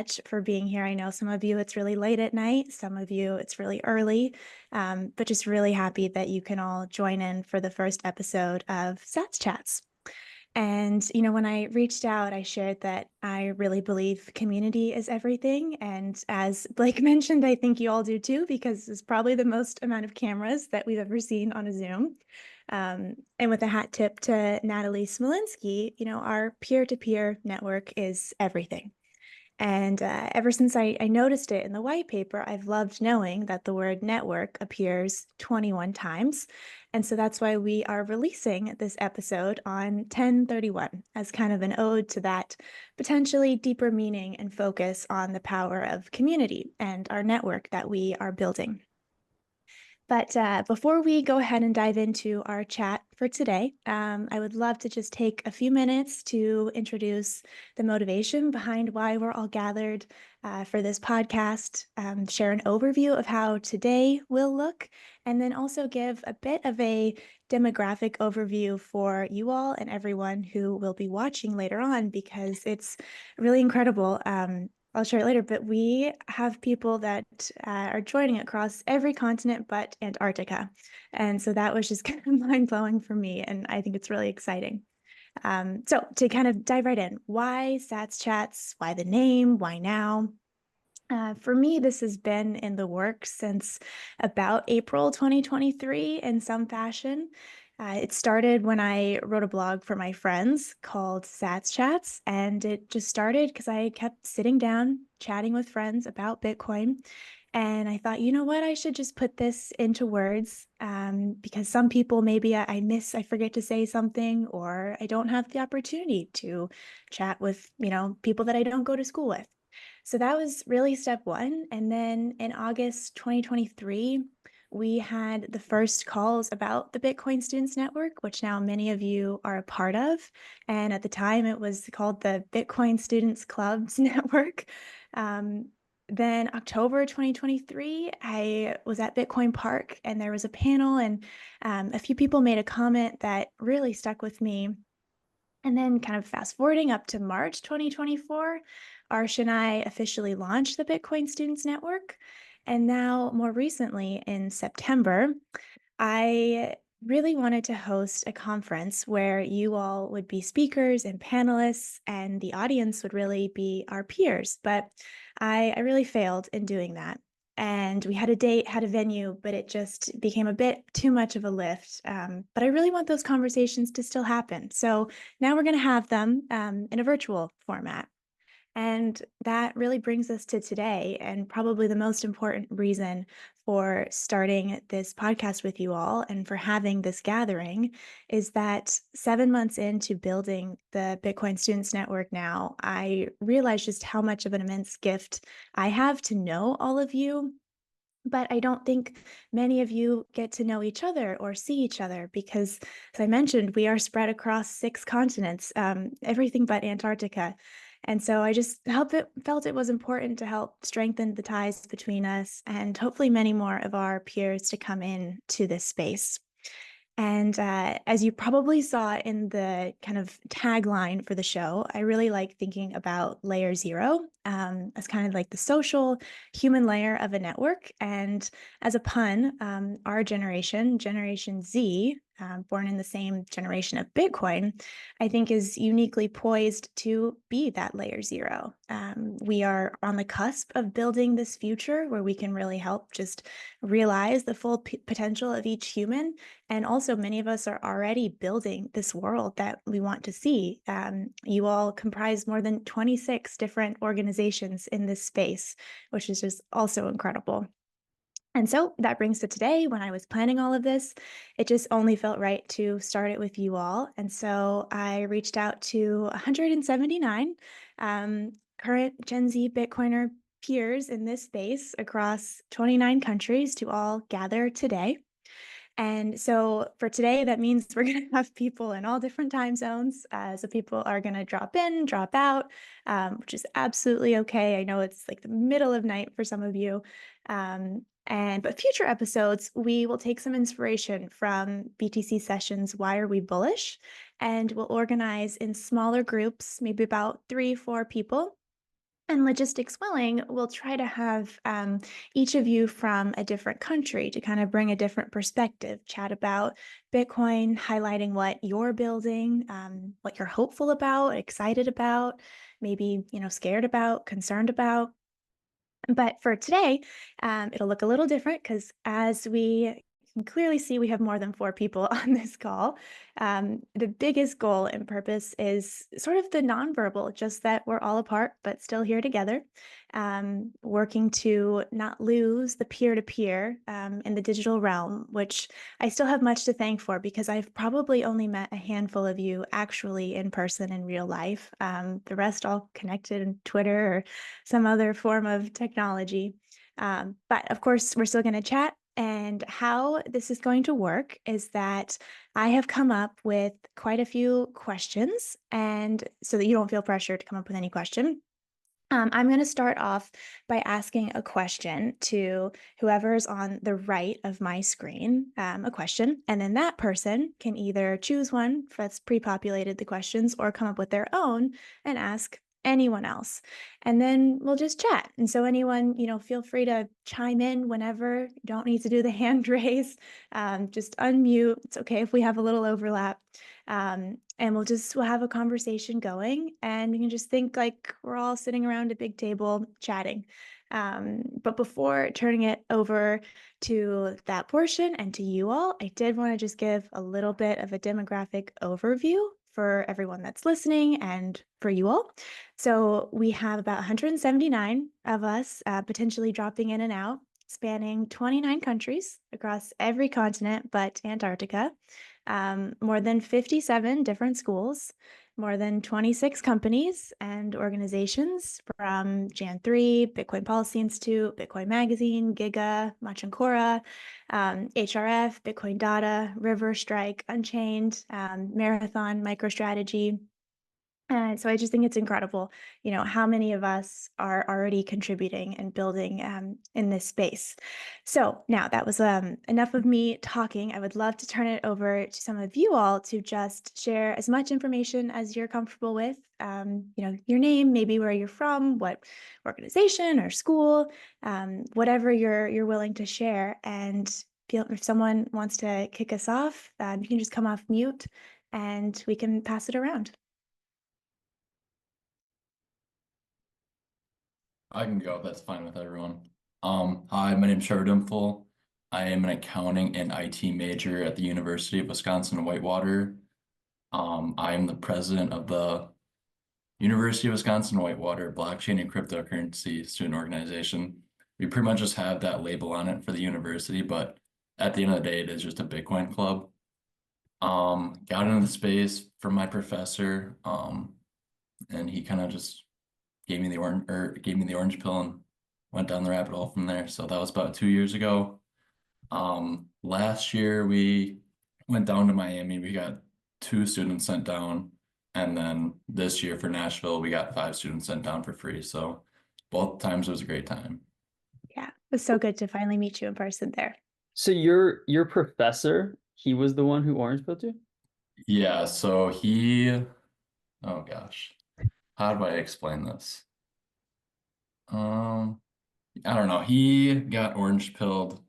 much for being here. I know some of you it's really late at night, some of you it's really early, but just really happy that you can all join in for the first episode of Sats Chats. And, when I reached out, I shared that I really believe community is everything. And as Blake mentioned, I think you all do too, because it's probably the most amount of cameras that we've ever seen on a Zoom. And with a hat tip to Natalie Smolinski, our peer-to-peer network is everything. And ever since I noticed it in the white paper, I've loved knowing that the word network appears 21 times. And so that's why we are releasing this episode on 1031 as kind of an ode to that potentially deeper meaning and focus on the power of community and our network that we are building. But before we go ahead and dive into our chat for today, I would love to just take a few minutes to introduce the motivation behind why we're all gathered for this podcast, share an overview of how today will look, and then also give a bit of a demographic overview for you all and everyone who will be watching later on, because it's really incredible. I'll share it later, but we have people that are joining across every continent but Antarctica. And so that was just kind of mind-blowing for me, and I think it's really exciting. So to kind of dive right in, why Sats Chats? Why the name? Why now? For me, this has been in the works since about April 2023 in some fashion. It started when I wrote a blog for my friends called Sats Chats, and it just started because I kept sitting down, chatting with friends about Bitcoin. And I thought, you know what, I should just put this into words because some people maybe I forget to say something, or I don't have the opportunity to chat with, people that I don't go to school with. So that was really step one. And then in August 2023, we had the first calls about the Bitcoin Students Network, which now many of you are a part of. And at the time, it was called the Bitcoin Students Clubs Network. Then October 2023, I was at Bitcoin Park, and there was a panel, and a few people made a comment that really stuck with me. And then kind of fast forwarding up to March 2024, Arsh and I officially launched the Bitcoin Students Network. And now more recently in September, I really wanted to host a conference where you all would be speakers and panelists, and the audience would really be our peers. But I really failed in doing that. And we had a date, had a venue, but it just became a bit too much of a lift. But I really want those conversations to still happen. So now we're going to have them in a virtual format. And that really brings us to today, and probably the most important reason for starting this podcast with you all and for having this gathering is that 7 months into building the Bitcoin Students Network now, I realized just how much of an immense gift I have to know all of you. But I don't think many of you get to know each other or see each other because, as I mentioned, we are spread across 6 continents, everything but Antarctica. And so I just felt it was important to help strengthen the ties between us and hopefully many more of our peers to come in to this space. And as you probably saw in the kind of tagline for the show, I really like thinking about layer 0 as kind of like the social human layer of a network. And as a pun, our generation, Generation Z, born in the same generation of Bitcoin, I think is uniquely poised to be that layer 0. We are on the cusp of building this future where we can really help just realize the full potential of each human. And also many of us are already building this world that we want to see. You all comprise more than 26 different organizations in this space, which is just also incredible. And so that brings to today, when I was planning all of this, it just only felt right to start it with you all. And so I reached out to 179 current Gen Z Bitcoiner peers in this space across 29 countries to all gather today. And so for today, that means we're going to have people in all different time zones. So people are going to drop in, drop out, which is absolutely okay. I know it's like the middle of night for some of you. But future episodes, we will take some inspiration from BTC sessions, Why Are We Bullish? And we'll organize in smaller groups, maybe about 3-4 people. And logistics willing, we'll try to have each of you from a different country to kind of bring a different perspective, chat about Bitcoin, highlighting what you're building, what you're hopeful about, excited about, maybe, scared about, concerned about. But for today, it'll look a little different because as we can clearly see, we have more than 4 people on this call. The biggest goal and purpose is sort of the nonverbal, just that we're all apart, but still here together, working to not lose the peer-to-peer in the digital realm, which I still have much to thank for because I've probably only met a handful of you actually in person in real life. The rest all connected on Twitter or some other form of technology. But of course, we're still going to chat. And how this is going to work is that I have come up with quite a few questions, and so that you don't feel pressured to come up with any question. I'm going to start off by asking a question to whoever's on the right of my screen, a question, and then that person can either choose one that's pre-populated the questions or come up with their own and ask anyone else. And then we'll just chat. And so anyone, feel free to chime in whenever. You don't need to do the hand raise. Just unmute. It's okay if we have a little overlap. And we'll have a conversation going, and we can just think like we're all sitting around a big table chatting. But before turning it over to that portion and to you all, I did want to just give a little bit of a demographic overview for everyone that's listening and for you all. So we have about 179 of us potentially dropping in and out, spanning 29 countries across every continent but Antarctica, more than 57 different schools, more than 26 companies and organizations from Jan3, Bitcoin Policy Institute, Bitcoin Magazine, Giga, Machankora, HRF, Bitcoin Data, River, Strike, Unchained, Marathon, MicroStrategy. So I just think it's incredible, how many of us are already contributing and building in this space. So now that was enough of me talking. I would love to turn it over to some of you all to just share as much information as you're comfortable with. Your name, maybe where you're from, what organization or school, whatever you're willing to share. And if someone wants to kick us off, you can just come off mute and we can pass it around. I can go. That's fine with everyone. Hi, my name is Trevor Dimpfl. I am an accounting and IT major at the University of Wisconsin-Whitewater. I am the president of the University of Wisconsin-Whitewater Blockchain and Cryptocurrency Student Organization. We pretty much just have that label on it for the university, but at the end of the day, it is just a Bitcoin club. Got into the space from my professor, and he kind of just gave me the orange pill and went down the rabbit hole from there. So that was about 2 years ago. Last year we went down to Miami. We got 2 students sent down, and then this year for Nashville we got 5 students sent down for free. So both times it was a great time. Yeah, it was so good to finally meet you in person there. So your professor, he was the one who orange pilled you? Yeah, so oh gosh, how do I explain this? I don't know. He got orange pilled,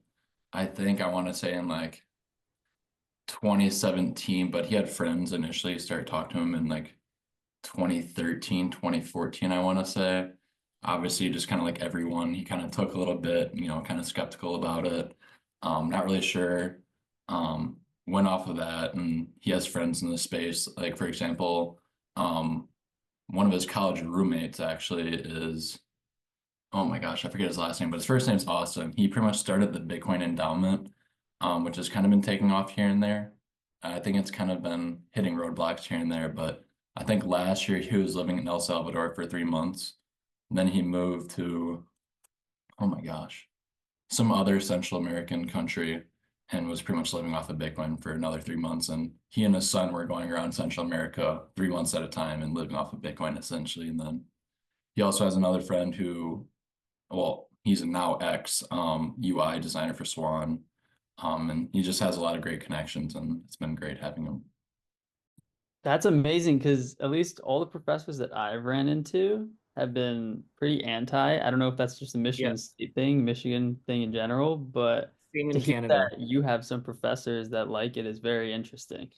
I think I want to say in like 2017, but he had friends initially start talking to him in like 2013, 2014, I want to say. Obviously, just kind of like everyone, he kind of took a little bit, kind of skeptical about it. Not really sure. Went off of that, and he has friends in the space. Like, for example, one of his college roommates actually is, oh my gosh, I forget his last name, but his first name's Austin. He pretty much started the Bitcoin endowment, which has kind of been taking off here and there. I think it's kind of been hitting roadblocks here and there, but I think last year he was living in El Salvador for 3 months. Then he moved to, oh my gosh, some other Central American country and was pretty much living off of Bitcoin for another 3 months. And he and his son were going around Central America 3 months at a time and living off of Bitcoin essentially. And then he also has another friend who, well, he's a now ex UI designer for Swan. And he just has a lot of great connections, and it's been great having him. That's amazing because at least all the professors that I've ran into have been pretty anti. I don't know if that's just a Michigan Yes, State thing, Michigan thing in general, but same to in hear Canada. that you have some professors that like it is very interesting.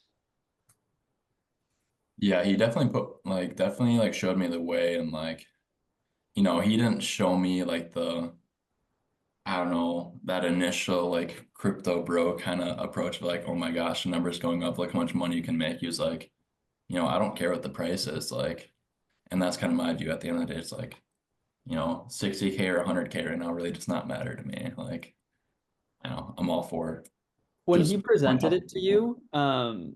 Yeah, he definitely like showed me the way, and like, he didn't show me like I don't know, that initial like crypto bro kind of approach of like, oh my gosh, the number's going up, look how much money you can make. He was like, I don't care what the price is, like, and that's kind of my view at the end of the day. It's like, 60K or 100K right now really does not matter to me. Like, I'm all for When he just presented helping it to people. you,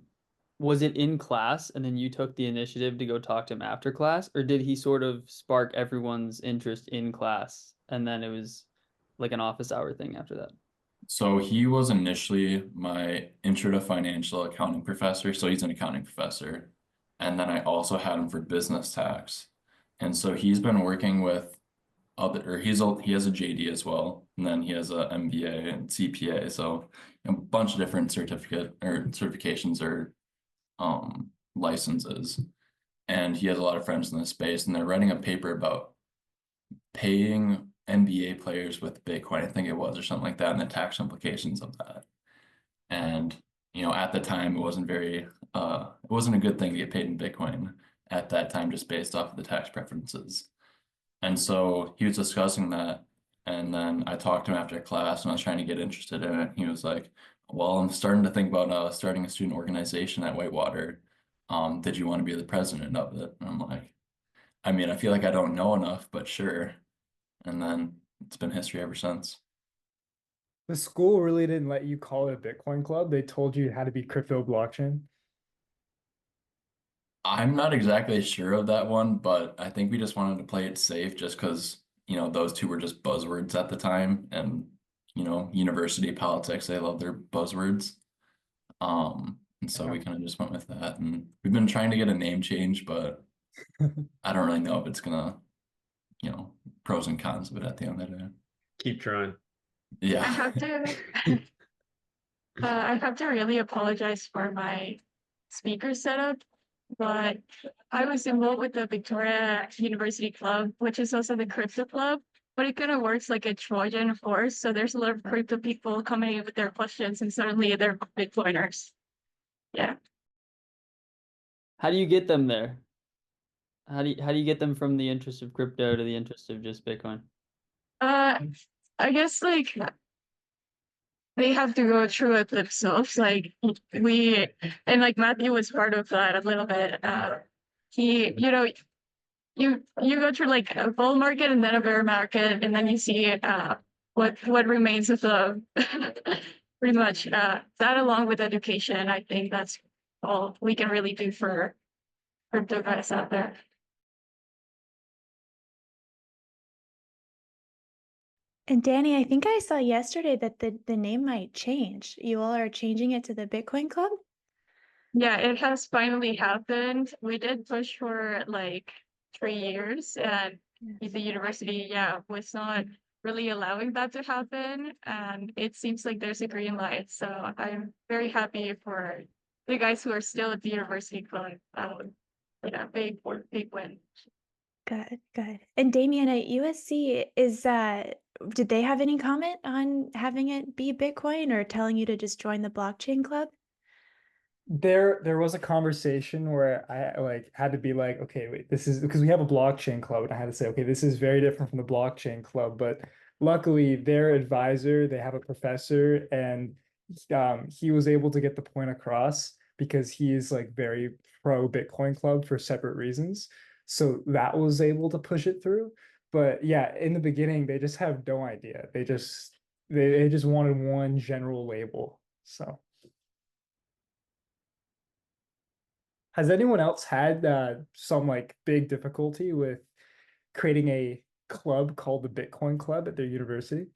was it in class and then you took the initiative to go talk to him after class, or did he sort of spark everyone's interest in class and then it was like an office hour thing after that? So he was initially my intro to financial accounting professor. So he's an accounting professor. And then I also had him for business tax. And so he's been working with or he has a JD as well. And then he has a MBA and CPA. So a bunch of different certifications or licenses. And he has a lot of friends in this space. And they're writing a paper about paying NBA players with Bitcoin, I think it was, or something like that, and the tax implications of that. And, at the time, it wasn't a good thing to get paid in Bitcoin at that time, just based off of the tax preferences. And so he was discussing that. And then I talked to him after class and I was trying to get interested in it. He was like, well, I'm starting to think about starting a student organization at Whitewater. Did you want to be the president of it? And I'm like, I mean, I feel like I don't know enough, but sure. And then it's been history ever since. The school really didn't let you call it a Bitcoin club. They told you it had to be crypto blockchain. I'm not exactly sure of that one, but I think we just wanted to play it safe just because, those two were just buzzwords at the time. And, university politics, they love their buzzwords. And so we kind of just went with that. And we've been trying to get a name change, but I don't really know if it's gonna, pros and cons of it at the end of the day. Keep trying. I Yeah. have to I have to really apologize for my speaker setup, but I was involved with the Victoria University Club, which is also the crypto club, but it kind of works like a Trojan horse. So there's a lot of crypto people coming in with their questions, and suddenly they're Bitcoiners. Yeah. How do you get them there? How do you get them from the interest of crypto to the interest of just Bitcoin? I guess like they have to go through it themselves. Like we and like Matthew was part of that a little bit. He, you go through like a bull market and then a bear market, and then you see what remains of the pretty much that along with education. I think that's all we can really do for crypto guys out there. And Danny, I think I saw yesterday that the name might change. You all are changing it to the Bitcoin Club? Yeah, it has finally happened. We did push for like 3 years, and the university, was not really allowing that to happen. And it seems like there's a green light. So I'm very happy for the guys who are still at the university club. Big win. Good, good. And Demian at USC did they have any comment on having it be Bitcoin or telling you to just join the blockchain club? There was a conversation where I like had to be like, okay, wait, this is because we have a blockchain club, and I had to say, okay, this is very different from the blockchain club. But luckily, their advisor, they have a professor, and he was able to get the point across because he is like very pro Bitcoin club for separate reasons. So that was able to push it through. But yeah, in the beginning, they just have no idea. They just wanted one general label. So. Has anyone else had some like big difficulty with creating a club called the Bitcoin Club at their university?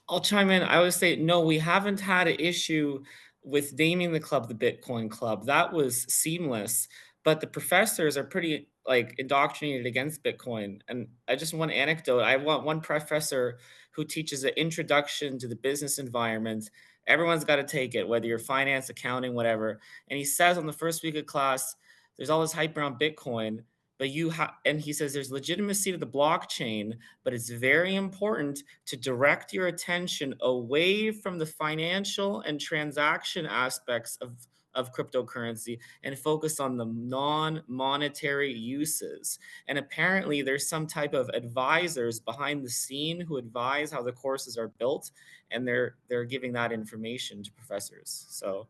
I'll chime in. I would say no, we haven't had an issue with naming the club the Bitcoin Club. That was seamless, but the professors are pretty like indoctrinated against Bitcoin. And I just one anecdote. I want one professor who teaches an introduction to the business environment. Everyone's got to take it, whether you're finance, accounting, whatever. And he says on the first week of class, there's all this hype around Bitcoin, but and he says there's legitimacy to the blockchain, but it's very important to direct your attention away from the financial and transaction aspects of cryptocurrency and focus on the non-monetary uses. And apparently there's some type of advisors behind the scene who advise how the courses are built, and they're giving that information to professors. So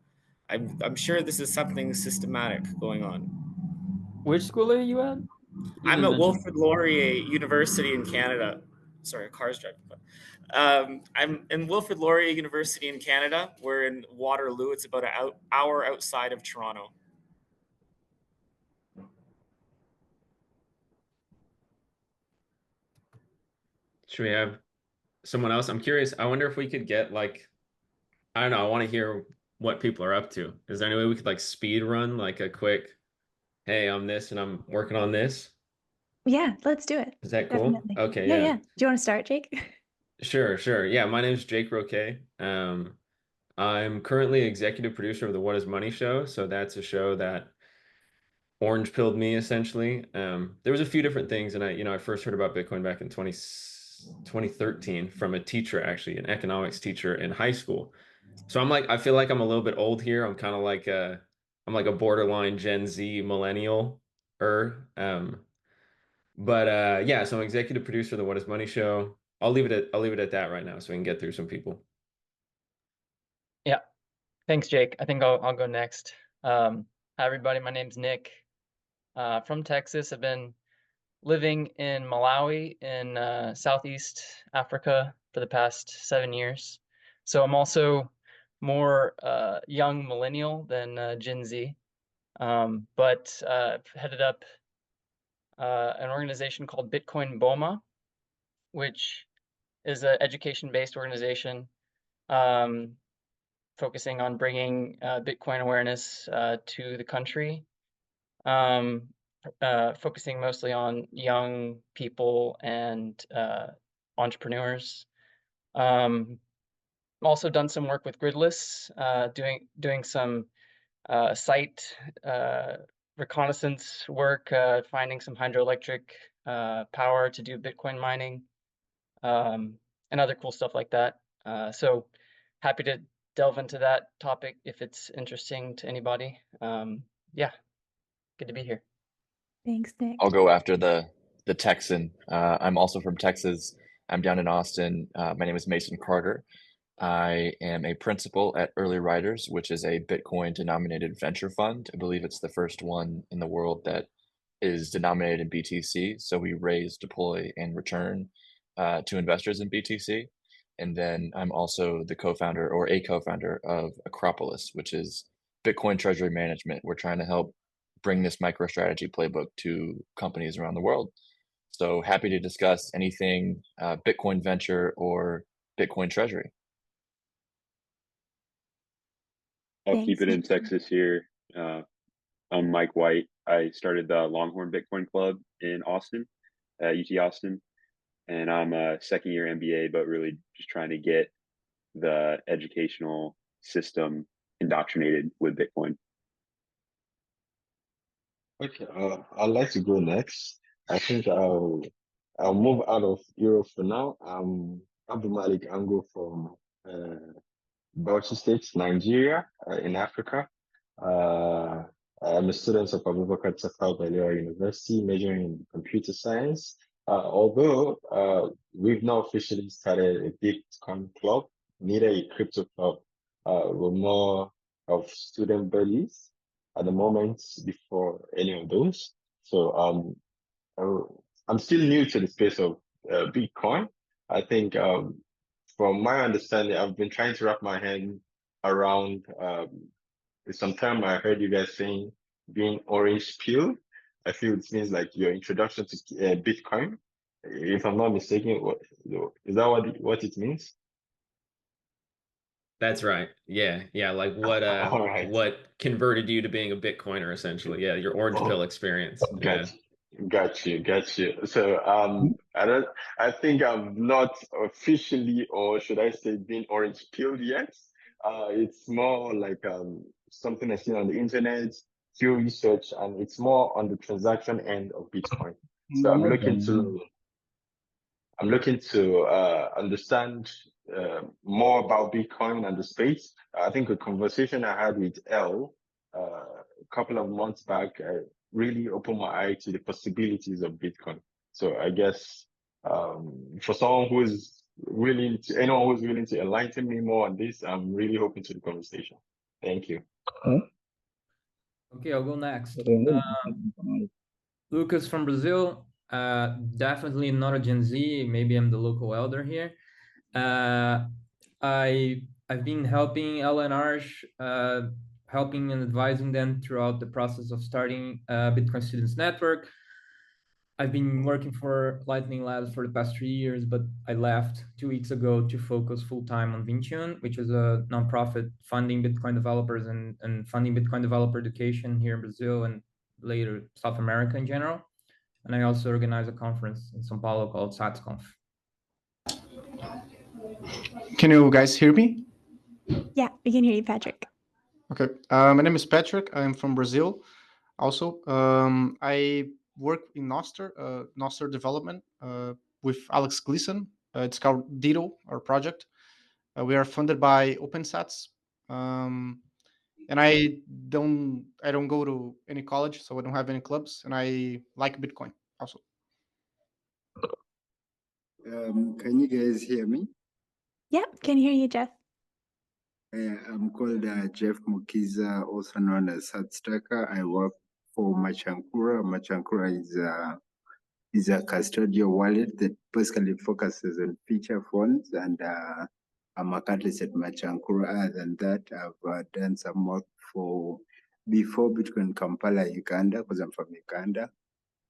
I'm sure this is something systematic going on. Which school are you at? I'm at Wilfrid Laurier University in Canada. Sorry, a car's driving by. I'm in Wilfrid Laurier University in Canada. We're in Waterloo. It's about an hour outside of Toronto. Should we have someone else? I'm curious. I wonder if we could get like, I don't know. I want to hear what people are up to. Is there any way we could like speed run like a quick, hey, I'm this and I'm working on this? Yeah, let's do it. Is that cool? Definitely. Okay, Yeah, yeah. yeah. Do you want to start, Jake? Sure. Yeah, my name is Jake Roque. I'm currently executive producer of the What Is Money show. So that's a show that orange pilled me essentially. There was a few different things, and I first heard about Bitcoin back in 2013 from a teacher, actually, an economics teacher in high school. So I feel like I'm a little bit old here. I'm kind of like I'm like a borderline Gen Z millennial. Yeah, so I'm executive producer of the What Is Money show. I'll leave it at that right now so we can get through some people. Yeah. Thanks, Jake. I think I'll go next. Hi, everybody. My name's Nick. From Texas. I've been living in Malawi in Southeast Africa for the past 7 years. So I'm also more young millennial than Gen Z. But headed up an organization called Bitcoin Boma, which is an education-based organization focusing on bringing Bitcoin awareness to the country, focusing mostly on young people and entrepreneurs. Also done some work with Gridless, doing some site reconnaissance work, finding some hydroelectric power to do Bitcoin mining, and other cool stuff like that. So happy to delve into that topic if it's interesting to anybody. Yeah, good to be here. Thanks, Nick. I'll go after the Texan. I'm also from Texas. I'm down in Austin. My name is Mason Carter. I am a principal at Early Riders, which is a Bitcoin denominated venture fund. I believe it's the first one in the world that is denominated in BTC. So we raise, deploy, and return to investors in BTC. And then I'm also the co-founder or a co-founder of Acropolis, which is Bitcoin treasury management. We're trying to help bring this MicroStrategy playbook to companies around the world. So happy to discuss anything Bitcoin venture or Bitcoin treasury. I'll Thanks, keep it in Nick. Texas here. I'm Mike White. I started the Longhorn Bitcoin Club in Austin, UT Austin, and I'm a second year MBA, but really just trying to get the educational system indoctrinated with Bitcoin. Okay, I'd like to go next. I think I'll move out of Europe for now. I'm Abdulmalik Ango from Bauchi State, Nigeria, in Africa. I'm a student of Abubakar Nur Khalil University, majoring in computer science. Although we've not officially started a Bitcoin club, neither a crypto club. We're more of student buddies at the moment before any of those. So I'm still new to the space of Bitcoin. I think from my understanding, I've been trying to wrap my hand around some term I heard you guys saying being orange peel. I feel it means like your introduction to Bitcoin. If I'm not mistaken, is that what it means? That's right. Yeah. Like All right. what converted you to being a Bitcoiner essentially? Yeah, your orange pill experience. Yeah. Got you. So I think I'm not officially, or should I say, being orange pilled yet. It's more like something I see on the internet. few research, and it's more on the transaction end of Bitcoin. So I'm looking to understand more about Bitcoin and the space. I think a conversation I had with Elle a couple of months back really opened my eye to the possibilities of Bitcoin. So I guess for someone who's anyone who's willing to enlighten me more on this, I'm really hoping to the conversation. Thank you. Okay, I'll go next. Lucas from Brazil, definitely not a Gen Z. Maybe I'm the local elder here. I've been helping Ella and Arsh, helping and advising them throughout the process of starting Bitcoin Students Network. I've been working for Lightning Labs for the past 3 years, but I left 2 weeks ago to focus full-time on Vintium, which is a nonprofit funding Bitcoin developers and funding Bitcoin developer education here in Brazil and later South America in general. And I also organize a conference in São Paulo called SatsConf. Can you guys hear me? Yeah, we can hear you, Patrick. Okay. My name is Patrick. I'm from Brazil. Also, I work in Noster development with Alex Gleason. It's called Ditto, our project. We are funded by OpenSats. And I don't go to any college, so I don't have any clubs, and I like Bitcoin also. Can you guys hear me? Yep, can hear you, Jeph. I'm called Jeph Mukiza, also known as Satstacker. I work for Machankura. Machankura is a custodial wallet that basically focuses on feature phones, and I'm a catalyst at Machankura. Other than that, I've done some work before Bitcoin Kampala, Uganda, because I'm from Uganda.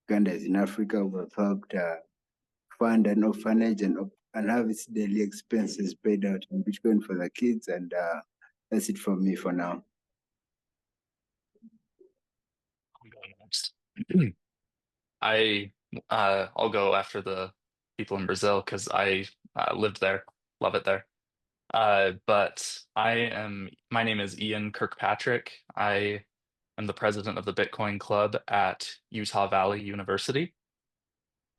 Uganda is in Africa. We've helped fund an orphanage and have its daily expenses paid out in Bitcoin for the kids, and that's it from me for now. I'll go after the people in Brazil because I lived there, love it there. But my name is Ian Kirkpatrick. I am the president of the Bitcoin Club at Utah Valley University.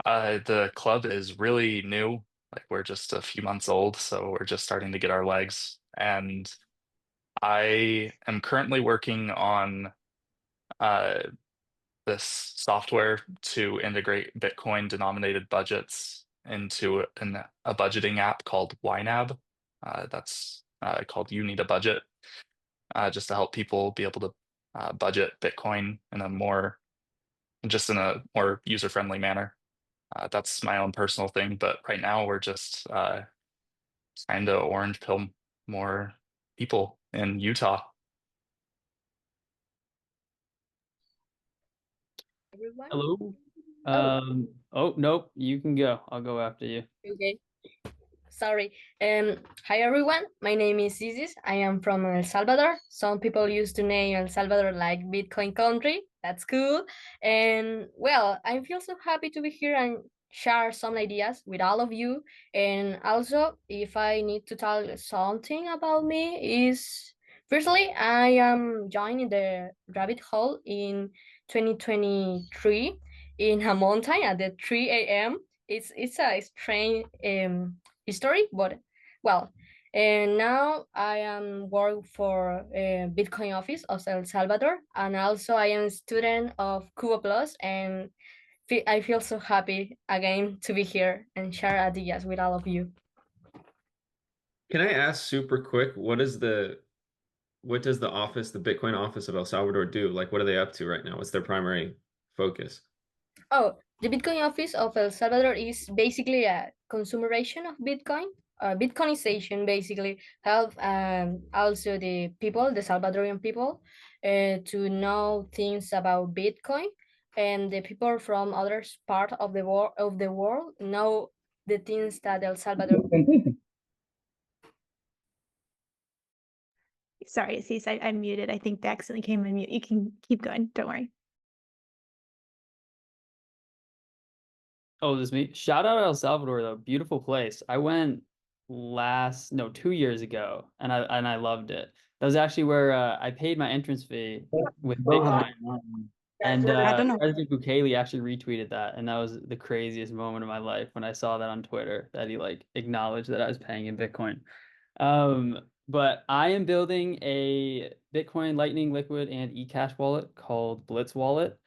The club is really new, like we're just a few months old, so we're just starting to get our legs. And I am currently working on this software to integrate Bitcoin denominated budgets into a budgeting app called YNAB. That's called You Need a Budget, just to help people be able to budget Bitcoin in a more user-friendly manner. That's my own personal thing, but right now we're just trying to orange pill more people in Utah. Everyone? Hello. Oh. Nope, you can go. I'll go after you. Okay. Sorry. Hi everyone. My name is Isis. I am from El Salvador. Some people used to name El Salvador like Bitcoin country. That's cool. And well, I feel so happy to be here and share some ideas with all of you. And also, if I need to tell something about me is firstly, I am joining the rabbit hole in 2023 in a mountain at the 3 a.m. It's a strange history, but well, and now I am work for Bitcoin office of El Salvador, and also I am a student of Cuba Plus, and I feel so happy again to be here and share ideas with all of you. Can I ask super quick, what does the office, the Bitcoin office of El Salvador do? Like, what are they up to right now? What's their primary focus? Oh, the Bitcoin office of El Salvador is basically a consumeration of Bitcoin, Bitcoinization, basically help also the people, the Salvadorian people, to know things about Bitcoin, and the people from other part of the world know the things that El Salvador. Sorry, Cis, I'm muted. I think they accidentally came on mute. You can keep going. Don't worry. Oh, this is me. Shout out El Salvador, though. Beautiful place. I went 2 years ago, and I loved it. That was actually where I paid my entrance fee with Bitcoin. And President Bukele actually retweeted that, and that was the craziest moment of my life when I saw that on Twitter, that he like acknowledged that I was paying in Bitcoin. But I am building a Bitcoin Lightning Liquid and eCash wallet called Blitz Wallet.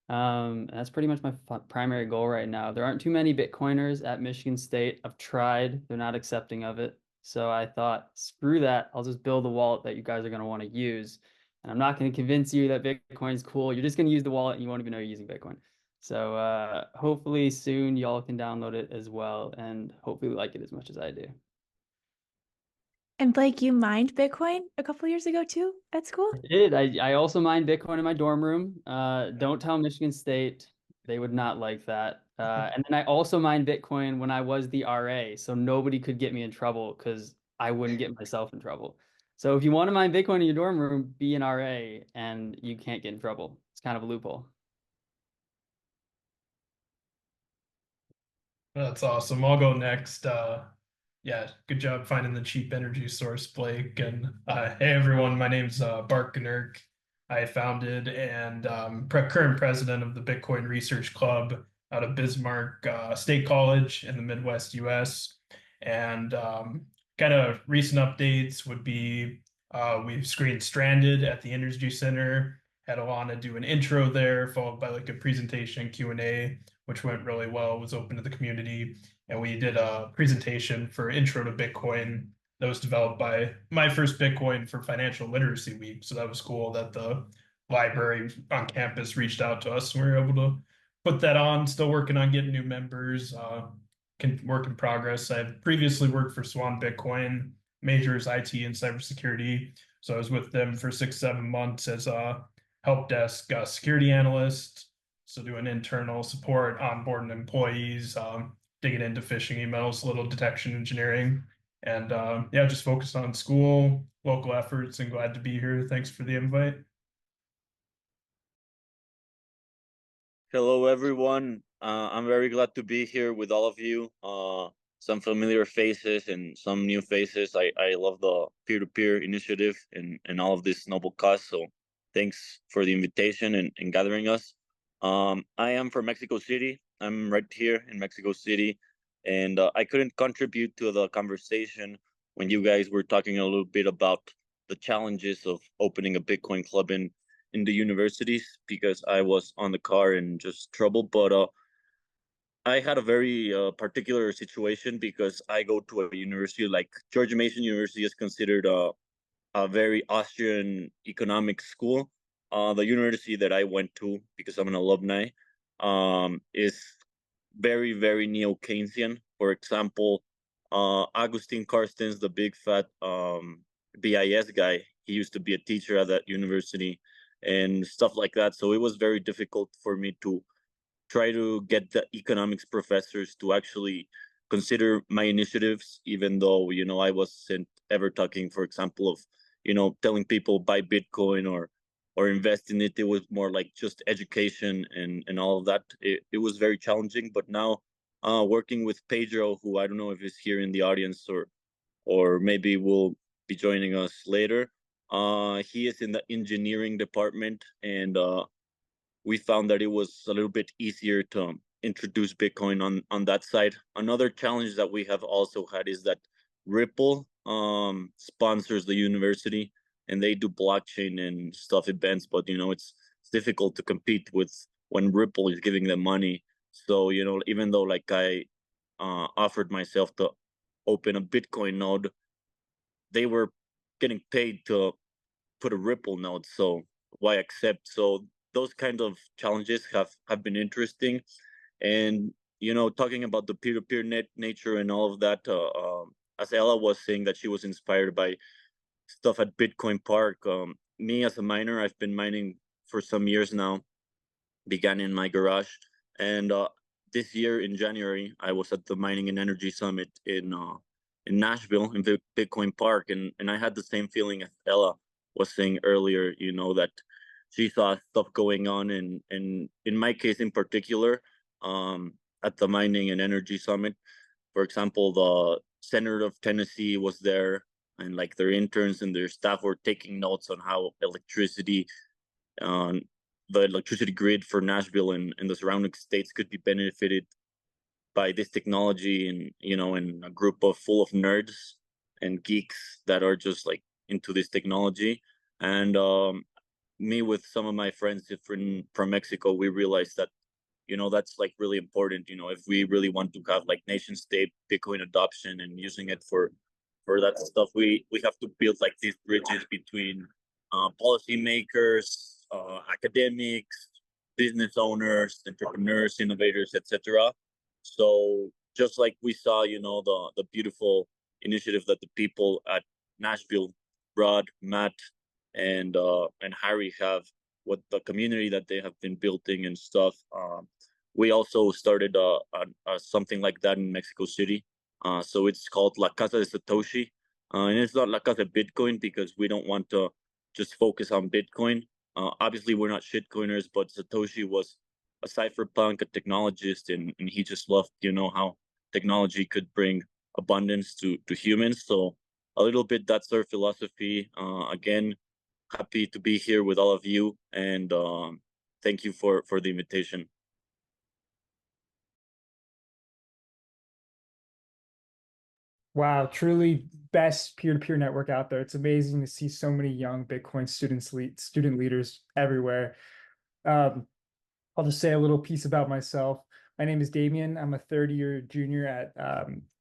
And that's pretty much my primary goal right now. There aren't too many Bitcoiners at Michigan State. I've tried, they're not accepting of it. So I thought, screw that. I'll just build a wallet that you guys are going to want to use. And I'm not going to convince you that Bitcoin is cool. You're just going to use the wallet and you won't even know you're using Bitcoin. So hopefully soon y'all can download it as well and hopefully like it as much as I do. And Blake, you mined Bitcoin a couple years ago too at school? I did. I also mined Bitcoin in my dorm room. Don't tell Michigan State. They would not like that. And then I also mined Bitcoin when I was the RA, so nobody could get me in trouble because I wouldn't get myself in trouble. So if you want to mine Bitcoin in your dorm room, be an RA and you can't get in trouble. It's kind of a loophole. That's awesome. I'll go next. Yeah, good job finding the cheap energy source, Blake. And hey, everyone, my name's Bart Gnirk. I founded and current president of the Bitcoin Research Club out of Bismarck State College in the Midwest US. And kind of recent updates would be we've screened Stranded at the Energy Center, had Alana do an intro there, followed by like a presentation Q&A, which went really well, was open to the community. And we did a presentation for Intro to Bitcoin that was developed by My First Bitcoin for Financial Literacy Week. So that was cool that the library on campus reached out to us and we were able to put that on. Still working on getting new members, work in progress. I had previously worked for Swan Bitcoin, majors IT and cybersecurity. So I was with them for 6-7 months as a help desk security analyst. So doing internal support, onboarding employees, digging into phishing emails, a little detection engineering, and yeah, just focused on school, local efforts, and glad to be here. Thanks for the invite. Hello, everyone. I'm very glad to be here with all of you. Some familiar faces and some new faces. I love the peer-to-peer initiative and all of this noble cause. So thanks for the invitation and gathering us. I am from Mexico City. I'm right here in Mexico City. And I couldn't contribute to the conversation when you guys were talking a little bit about the challenges of opening a Bitcoin club in the universities because I was on the car and just trouble. But I had a very particular situation because I go to a university like George Mason University is considered a very Austrian economic school. The university that I went to, because I'm an alumni, is very, very neo-Keynesian. For example, Agustin Carstens, the big fat BIS guy, he used to be a teacher at that university and stuff like that. So it was very difficult for me to try to get the economics professors to actually consider my initiatives, even though, I wasn't ever talking, for example, of, telling people buy Bitcoin or invest in it. It was more like just education and all of that. It was very challenging. But now working with Pedro, who I don't know if he's here in the audience or maybe will be joining us later. He is in the engineering department, and we found that it was a little bit easier to introduce Bitcoin on that side. Another challenge that we have also had is that Ripple sponsors the university and they do blockchain and stuff events, but it's difficult to compete with when Ripple is giving them money. So even though like I offered myself to open a Bitcoin node, they were getting paid to put a Ripple node, so why accept? So those kind of challenges have been interesting. And talking about the peer-to-peer nature and all of that, as Ella was saying that she was inspired by stuff at Bitcoin Park. Me as a miner, I've been mining for some years now, began in my garage. And this year in January, I was at the Mining and Energy Summit in Nashville, in Bitcoin Park. And I had the same feeling as Ella was saying earlier, that she saw stuff going on. And in my case in particular, at the Mining and Energy Summit, for example, the Senator of Tennessee was there, and like their interns and their staff were taking notes on how the electricity grid for Nashville and the surrounding states could be benefited by this technology, and in a group full of nerds and geeks that are just like into this technology. And me with some of my friends from Mexico, we realized that that's like really important. If we really want to have like nation state Bitcoin adoption and using it for that stuff, we have to build like these bridges between policymakers, academics, business owners, entrepreneurs, innovators, etc. So just like we saw, the beautiful initiative that the people at Nashville, Rod, Matt, and Harry have, what the community that they have been building and stuff. We also started something like that in Mexico City. So it's called La Casa de Satoshi. And it's not La Casa Bitcoin because we don't want to just focus on Bitcoin. Obviously, we're not shitcoiners, but Satoshi was a cypherpunk, a technologist, and he just loved, how technology could bring abundance to humans. So a little bit, that's our philosophy. Again, happy to be here with all of you, and thank you for the invitation. Wow, truly best peer-to-peer network out there. It's amazing to see so many young Bitcoin student leaders everywhere. I'll just say a little piece about myself. My name is Demian. I'm a third-year junior at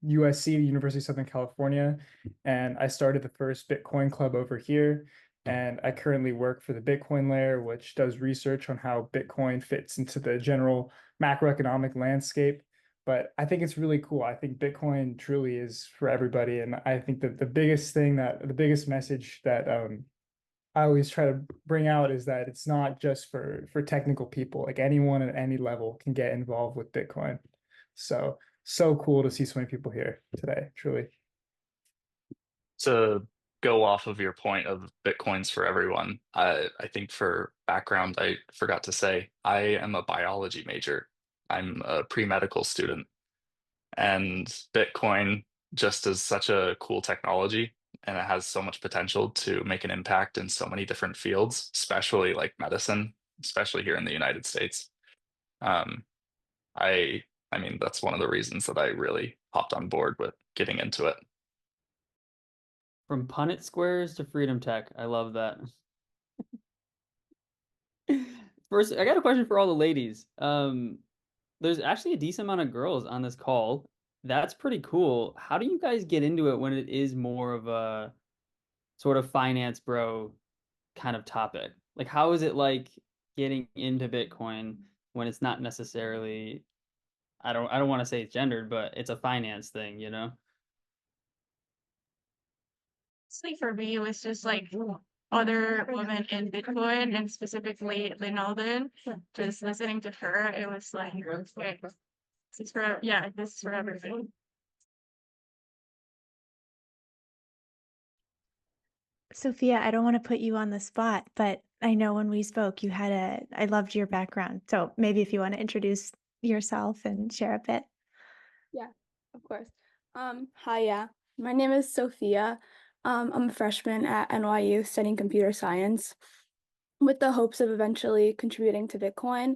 USC, the University of Southern California, and I started the first Bitcoin club over here. And I currently work for the Bitcoin Layer, which does research on how Bitcoin fits into the general macroeconomic landscape. But I think it's really cool. I think Bitcoin truly is for everybody. And I think that the biggest message that I always try to bring out is that it's not just for technical people. Like anyone at any level can get involved with Bitcoin. So cool to see so many people here today, truly. To go off of your point of Bitcoins for everyone, I think for background, I forgot to say, I am a biology major. I'm a pre-medical student, and Bitcoin just is such a cool technology, and it has so much potential to make an impact in so many different fields, especially like medicine, especially here in the United States. I mean, that's one of the reasons that I really hopped on board with getting into it. From Punnett squares to freedom tech. I love that. First, I got a question for all the ladies. There's actually a decent amount of girls on this call. That's pretty cool. How do you guys get into it when it is more of a sort of finance bro kind of topic? Like, how is it like getting into Bitcoin when it's not necessarily, I don't want to say it's gendered, but it's a finance thing, you know? Honestly, for me, it was just like other women in Bitcoin and specifically Lynn Alden. Just listening to her, it was like, okay, this is for everything. Sophia, I don't want to put you on the spot, but I know when we spoke, I loved your background. So maybe if you want to introduce yourself and share a bit. Yeah, of course. Hi, yeah. My name is Sofia. I'm a freshman at NYU studying computer science with the hopes of eventually contributing to Bitcoin.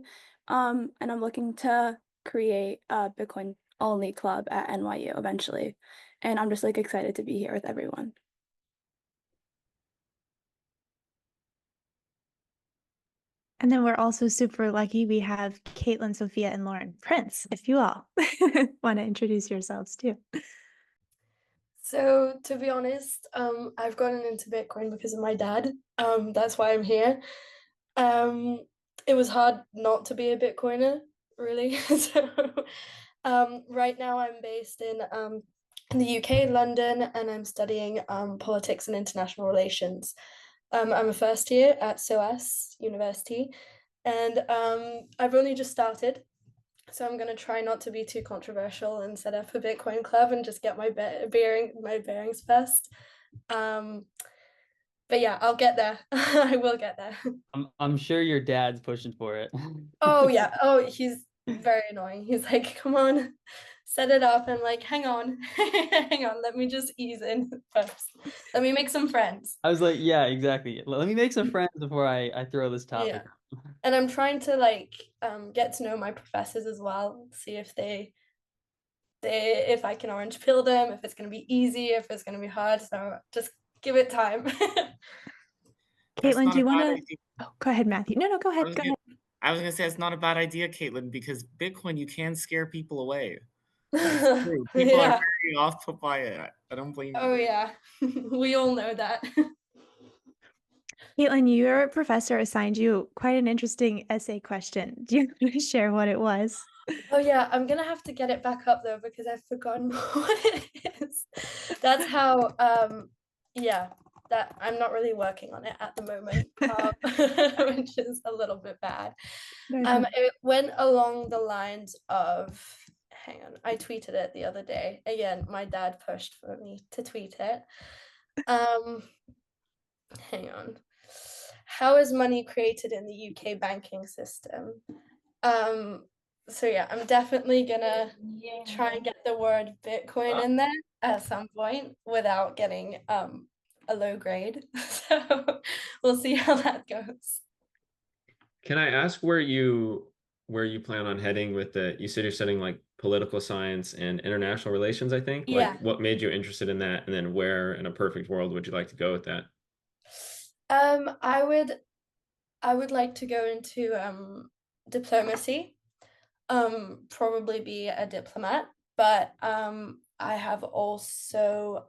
And I'm looking to create a Bitcoin only club at NYU eventually. And I'm just like excited to be here with everyone. And then we're also super lucky we have Caitlin, Sophia, and Lauren Prince, if you all want to introduce yourselves too. So to be honest, I've gotten into Bitcoin because of my dad. That's why I'm here. It was hard not to be a Bitcoiner, really. So right now I'm based in the UK, London, and I'm studying politics and international relations. I'm a first year at SOAS University, and I've only just started. So I'm going to try not to be too controversial and set up a Bitcoin club and just get my bearings first. But yeah, I'll get there. I will get there. I'm sure your dad's pushing for it. Oh yeah. Oh, he's very annoying. He's like, come on, set it up and like, hang on, hang on, let me just ease in first. Let me make some friends. I was like, yeah, exactly. Let me make some friends before I throw this topic. Yeah. And I'm trying to like get to know my professors as well, see if if I can orange pill them, if it's going to be easy, if it's going to be hard. So just give it time. Caitlin, do you want to? Oh, go ahead, Matthew. No, go ahead. Go ahead. I was gonna say it's not a bad idea, Caitlin, because Bitcoin, you can scare people away. It's true. People are very off put by it. I don't blame you. Oh yeah, we all know that. Caitlin, your professor assigned you quite an interesting essay question. Do you want to share what it was? Oh yeah, I'm gonna have to get it back up though because I've forgotten what it is. That's how yeah, that I'm not really working on it at the moment, which is a little bit bad. It went along the lines of, hang on, I tweeted it the other day. Again, my dad pushed for me to tweet it. Hang on. How is money created in the UK banking system? So yeah, I'm definitely gonna try and get the word Bitcoin in there at some point without getting a low grade. So we'll see how that goes. Can I ask where you plan on heading with you said you're studying like political science and international relations, I think? Yeah. Like what made you interested in that? And then where in a perfect world would you like to go with that? I would like to go into diplomacy, probably be a diplomat, but I have also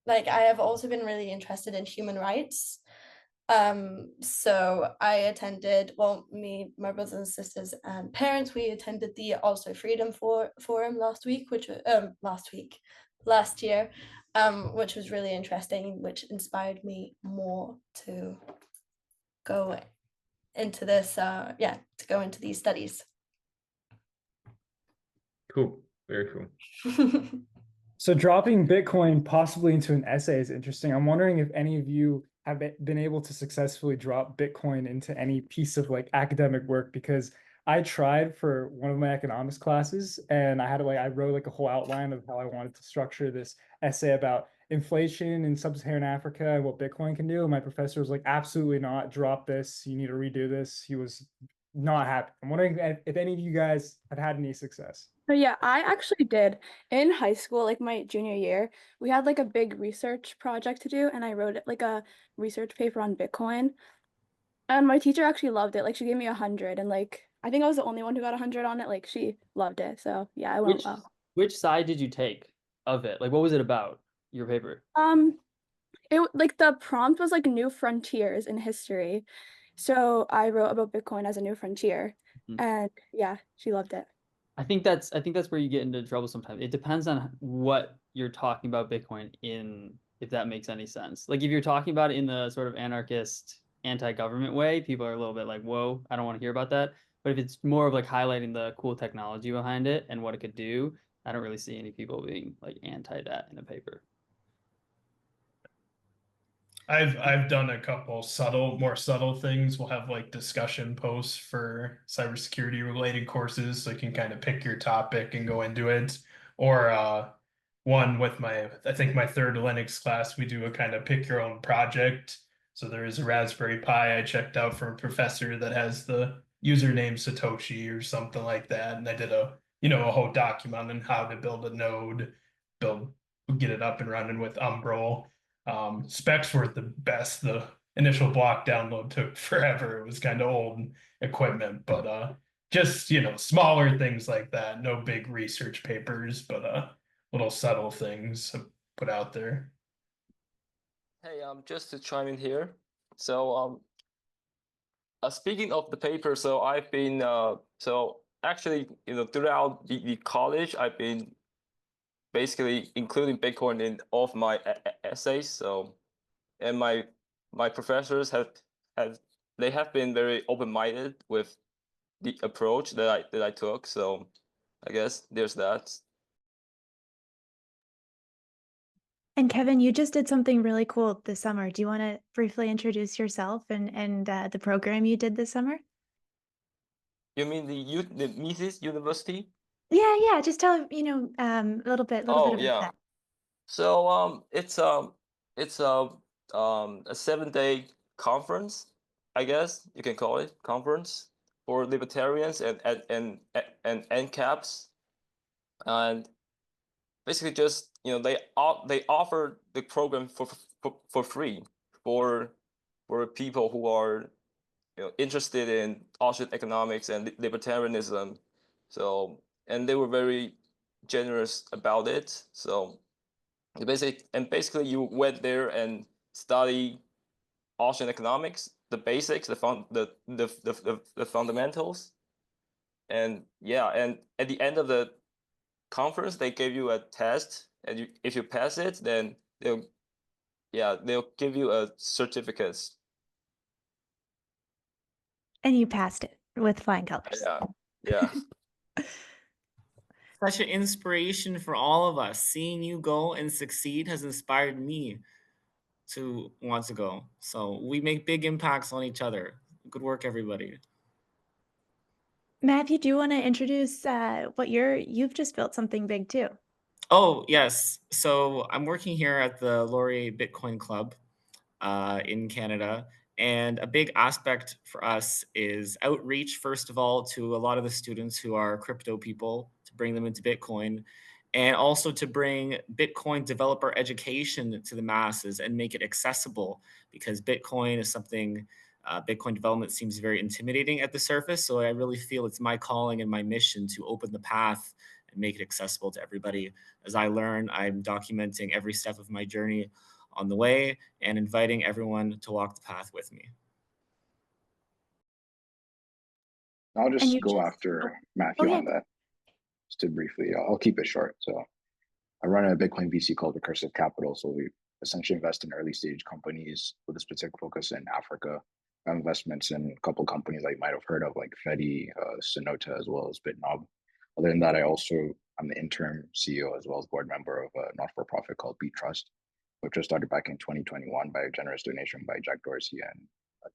been really interested in human rights. So I attended, my brothers and sisters and parents, we attended the Also Freedom Forum last year, which was really interesting, which inspired me more to go into this, to go into these studies. Cool, very cool. So dropping Bitcoin possibly into an essay is interesting. I'm wondering if any of you have been able to successfully drop Bitcoin into any piece of like academic work, because I tried for one of my economics classes and I wrote like a whole outline of how I wanted to structure this essay about inflation in sub-Saharan Africa and what Bitcoin can do. And my professor was like, absolutely not, drop this. You need to redo this. He was not happy. I'm wondering if any of you guys have had any success. So yeah, I actually did. In high school, like my junior year, we had like a big research project to do, and I wrote like a research paper on Bitcoin. And my teacher actually loved it. Like she gave me 100, and like I think I was the only one who got 100 on it. Like she loved it. So yeah, it went well. Which side did you take of it? Like what was it about, your paper? It like the prompt was like new frontiers in history. So I wrote about Bitcoin as a new frontier. And yeah, she loved it. I think that's where you get into trouble sometimes. It depends on what you're talking about Bitcoin in, if that makes any sense. Like if you're talking about it in the sort of anarchist, anti-government way, people are a little bit like, whoa, I don't want to hear about that. But if it's more of like highlighting the cool technology behind it and what it could do, I don't really see any people being like anti that in a paper. I've done a couple more subtle things. We'll have like discussion posts for cybersecurity related courses, so you can kind of pick your topic and go into it. Or one with I think my third Linux class, we do a kind of pick your own project. So there is a Raspberry Pi I checked out from a professor that has the username Satoshi or something like that, and I did a whole document on how to build a node, get it up and running with Umbrel. Specs weren't the best. The initial block download took forever. It was kind of old equipment, but just smaller things like that. No big research papers, but little subtle things put out there. Hey, just to chime in here. So speaking of the paper, so I've been so actually throughout the college, I've been basically including Bitcoin in all of my essays. So, and my professors have been very open-minded with the approach that I took. So, I guess there's that. And Kevin, you just did something really cool this summer. Do you want to briefly introduce yourself and the program you did this summer? You mean the Mises University? Yeah. Just tell, a little bit Oh about yeah. that. So it's a 7-day conference, I guess you can call it conference for libertarians and NCAPs, and basically just they offer the program for free for people who are interested in Austrian economics and libertarianism. So, and they were very generous about it. So basically you went there and study Austrian economics, the basics, the fundamentals, and yeah, and at the end of the conference they gave you a test, and if you pass it, then they'll give you a certificate. And you passed it with flying colors. Yeah. Such an inspiration for all of us. Seeing you go and succeed has inspired me to want to go. So we make big impacts on each other. Good work, everybody. Matthew, do you want to introduce what you've just built something big too? Oh, yes. So I'm working here at the Laurier Bitcoin Club in Canada. And a big aspect for us is outreach, first of all, to a lot of the students who are crypto people, to bring them into Bitcoin, and also to bring Bitcoin developer education to the masses and make it accessible, because Bitcoin is something, Bitcoin development seems very intimidating at the surface. So I really feel it's my calling and my mission to open the path and make it accessible to everybody. As I learn, I'm documenting every step of my journey on the way and inviting everyone to walk the path with me. I'll just go after Matthew on that. Just to briefly, I'll keep it short. So I run a Bitcoin VC called Recursive Capital. So we essentially invest in early stage companies with a specific focus in Africa. Investments in a couple companies that you might have heard of, like Fedi, Sonota, as well as BitNob. Other than that, I'm the interim CEO as well as board member of a not-for-profit called Beat Trust, which was started back in 2021 by a generous donation by Jack Dorsey and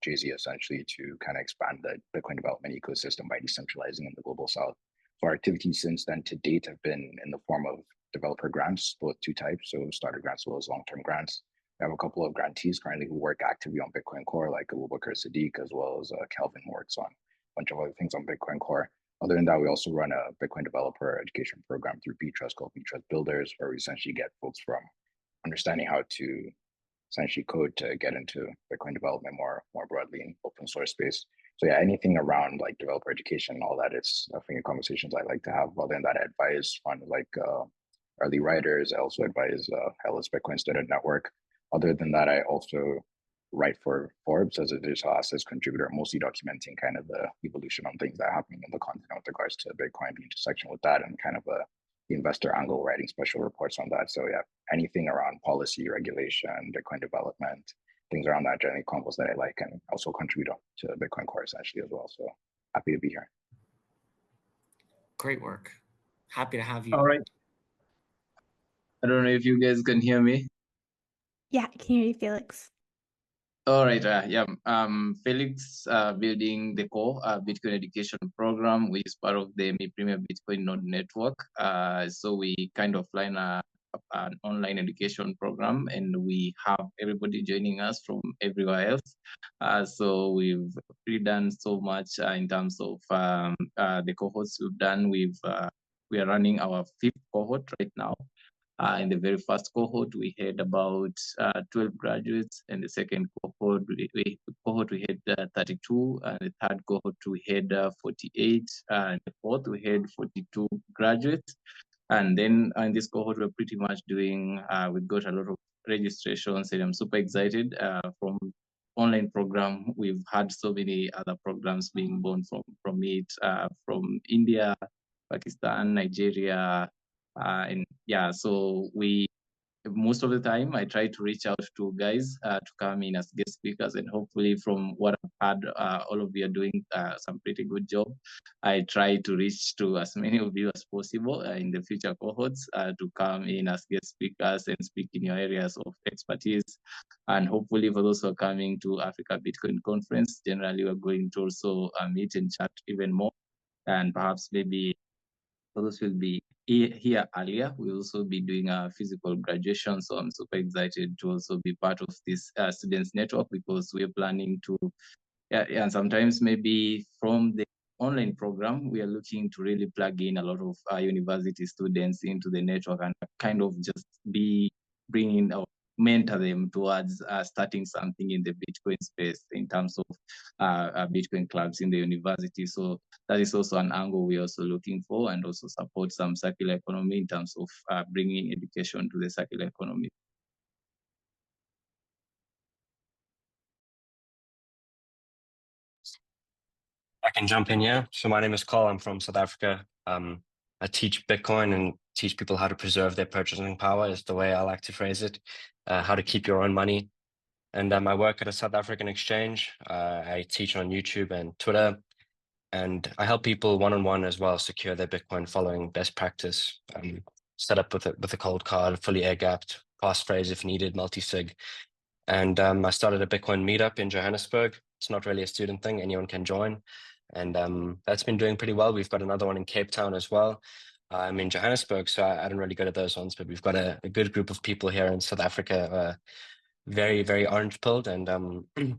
Jay-Z, essentially to kind of expand the Bitcoin development ecosystem by decentralizing in the global south. So our activities since then to date have been in the form of developer grants, both two types, so starter grants as well as long-term grants. We have a couple of grantees currently who work actively on Bitcoin Core, like Abubakar Sadiq, as well as Kelvin, who works on a bunch of other things on Bitcoin Core. Other than that, we also run a Bitcoin developer education program through Beat Trust called Beat Trust Builders, where we essentially get folks from understanding how to essentially code to get into Bitcoin development more broadly in open source space. So yeah, anything around like developer education and all that, it's definitely conversations I like to have. Other than that, I advise funds like early writers. I also advise Hellas Bitcoin Student Network. Other than that, I also write for Forbes as a digital assets contributor, mostly documenting kind of the evolution on things that are happening in the continent with regards to Bitcoin, the intersection with that, and kind of the investor angle, writing special reports on that. So yeah, anything around policy, regulation, Bitcoin development, things around that generally combos that I like, and also contribute to Bitcoin Core essentially as well. So happy to be here. Great work. Happy to have you. All right. I don't know if you guys can hear me. Yeah, I can hear you, Felix. All right, Felix, building the core Bitcoin education program, which is part of the Premier Bitcoin Node Network. So we kind of line an online education program, and we have everybody joining us from everywhere else. So we've really done so much in terms of the cohorts we've done. We are running our 5th cohort right now. In the very first cohort, we had about 12 graduates, and the second cohort, we had 32, and the third cohort, we had 48, and the fourth, we had 42 graduates. And then in this cohort, we're pretty much doing, we got a lot of registrations, and I'm super excited from online program. We've had so many other programs being born from it, from India, Pakistan, Nigeria, and yeah, so most of the time I try to reach out to guys to come in as guest speakers, and hopefully from what I've heard, all of you are doing some pretty good job. I try to reach to as many of you as possible in the future cohorts to come in as guest speakers and speak in your areas of expertise. And hopefully for those who are coming to Africa Bitcoin Conference, generally we're going to also meet and chat even more, and perhaps maybe for those who will be here earlier, we'll also be doing a physical graduation. So I'm super excited to also be part of this students network, because we're planning to, and sometimes maybe from the online program, we are looking to really plug in a lot of university students into the network and kind of just be bringing or mentor them towards starting something in the Bitcoin space in terms of Bitcoin clubs in the university. So that is also an angle we're also looking for, and also support some circular economy in terms of bringing education to the circular economy. I can jump in, yeah. So my name is Carl. I'm from South Africa. I teach Bitcoin and teach people how to preserve their purchasing power, is the way I like to phrase it, how to keep your own money. And I work at a South African exchange. I teach on YouTube and Twitter, and I help people one-on-one as well secure their Bitcoin following best practice, set up with a cold card, fully air-gapped, passphrase if needed, multi-sig. And I started a Bitcoin meetup in Johannesburg. It's not really a student thing, anyone can join. And that's been doing pretty well. We've got another one in Cape Town as well. I'm in Johannesburg, so I don't really go to those ones, but we've got a good group of people here in South Africa, very, very orange-pilled. And the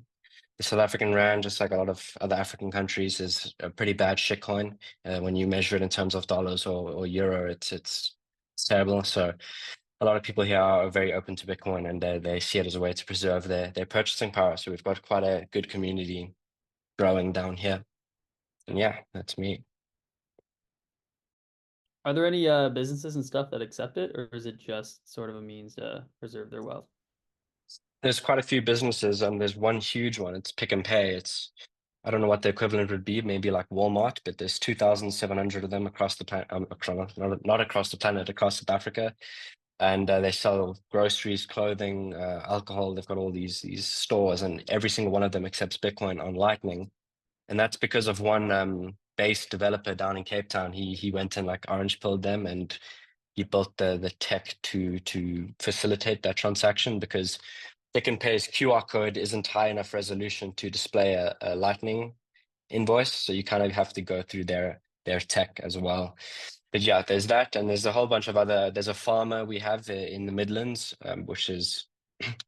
South African rand, just like a lot of other African countries, is a pretty bad shitcoin. When you measure it in terms of dollars or euro, it's terrible. So a lot of people here are very open to Bitcoin, and they see it as a way to preserve their purchasing power. So we've got quite a good community growing down here. And yeah, that's me. Are there any businesses and stuff that accept it, or is it just sort of a means to preserve their wealth? There's quite a few businesses. There's one huge one. It's Pick and Pay. I don't know what the equivalent would be, maybe like Walmart, but there's 2,700 of them across the planet, not across the planet, across South Africa. And they sell groceries, clothing, alcohol. They've got all these stores, and every single one of them accepts Bitcoin on Lightning. And that's because of one base developer down in Cape Town. He went and like orange pilled them, and he built the tech to facilitate that transaction, because Pick and Pay's QR code isn't high enough resolution to display a Lightning invoice. So you kind of have to go through their tech as well. But yeah, there's that, and there's a whole bunch of other. There's a farmer we have in the Midlands, which is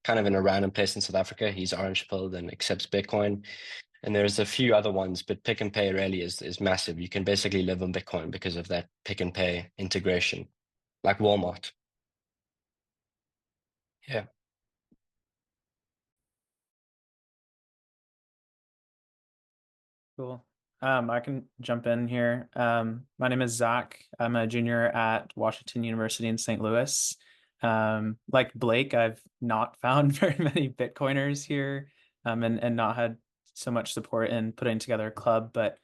kind of in a random place in South Africa. He's orange pilled and accepts Bitcoin. And there's a few other ones, but Pick and Pay really is massive. You can basically live on Bitcoin because of that Pick and Pay integration, like Walmart. Yeah. Cool. I can jump in here. My name is Zach. I'm a junior at Washington University in St. Louis. Like Blake, I've not found very many Bitcoiners here, and not had so much support in putting together a club. But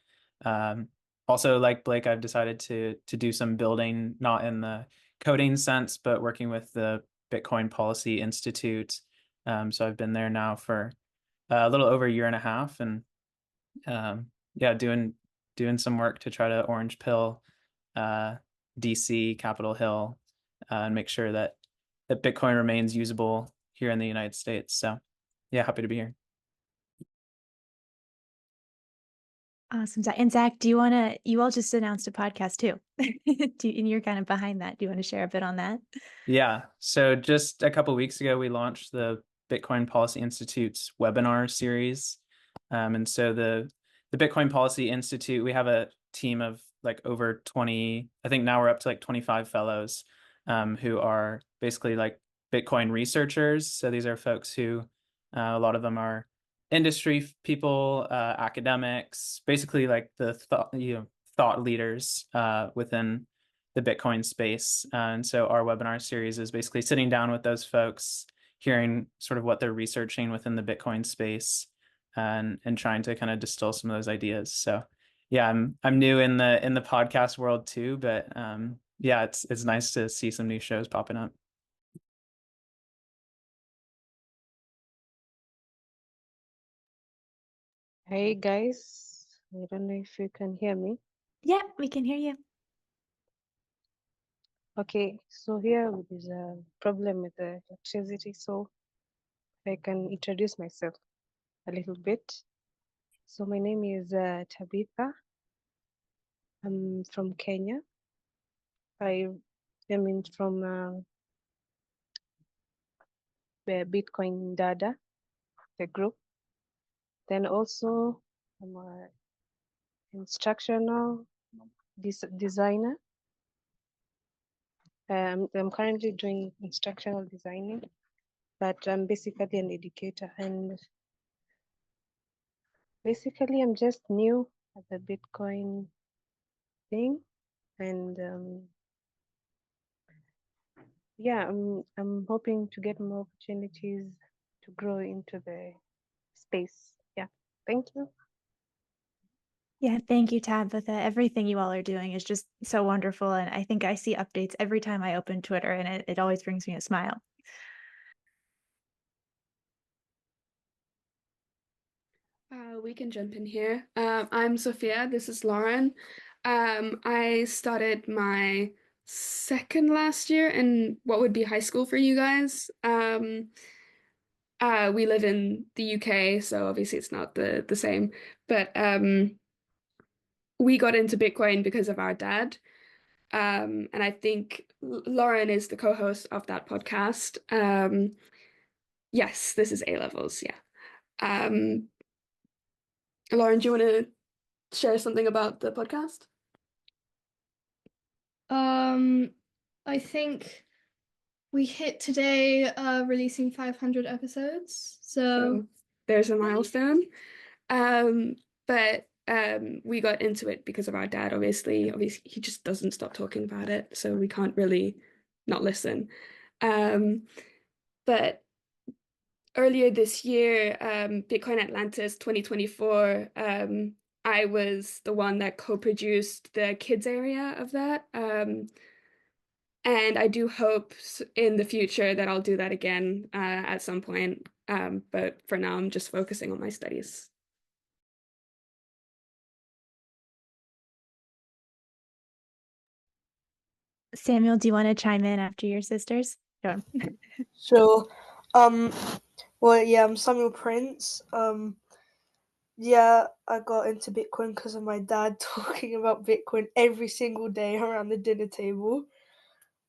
also, like Blake, I've decided to do some building, not in the coding sense, but working with the Bitcoin Policy Institute. So I've been there now for a little over a year and a half, and yeah, doing some work to try to orange pill DC, Capitol Hill, and make sure that Bitcoin remains usable here in the United States. So yeah, happy to be here. Awesome. And Zach, you all just announced a podcast too. And you're kind of behind that. Do you want to share a bit on that? Yeah. So just a couple of weeks ago, we launched the Bitcoin Policy Institute's webinar series. And so the Bitcoin Policy Institute, we have a team of like over 20, I think now we're up to like 25 fellows who are basically like Bitcoin researchers. So these are folks who, a lot of them are industry people, academics, basically like the thought leaders within the Bitcoin space. And so our webinar series is basically sitting down with those folks, hearing sort of what they're researching within the Bitcoin space, and trying to kind of distill some of those ideas. So yeah, I'm new in the podcast world too, but yeah, it's nice to see some new shows popping up. Hey guys, I don't know if you can hear me. Yeah, we can hear you. Okay, so here there's a problem with the electricity, so I can introduce myself a little bit. So my name is Tabitha. I'm from Kenya. I am in from the Bitcoin Dada, the group. Then also I'm a instructional designer. I'm currently doing instructional designing, but I'm basically an educator, and basically I'm just new at the Bitcoin thing, and yeah, I'm hoping to get more opportunities to grow into the space. Yeah, thank you. Yeah, thank you, Tabitha. Everything you all are doing is just so wonderful. And I think I see updates every time I open Twitter, and it always brings me a smile. We can jump in here. I'm Sofia. This is Lauren. I started my second last year in what would be high school for you guys. We live in the UK, so obviously it's not the same. But we got into Bitcoin because of our dad. And I think Lauren is the co-host of that podcast. Yes, this is A-levels, yeah. Lauren, do you want to share something about the podcast? I think we hit today releasing 500 episodes. So there's a milestone. But we got into it because of our dad, obviously he just doesn't stop talking about it, so we can't really not listen. But earlier this year, Bitcoin Atlantis 2024, I was the one that co-produced the kids area of that. And I do hope in the future that I'll do that again at some point. But for now, I'm just focusing on my studies. Samuel, do you want to chime in after your sisters? Go. Sure. Well, yeah, I'm Samuel Prince. Yeah, I got into Bitcoin because of my dad talking about Bitcoin every single day around the dinner table.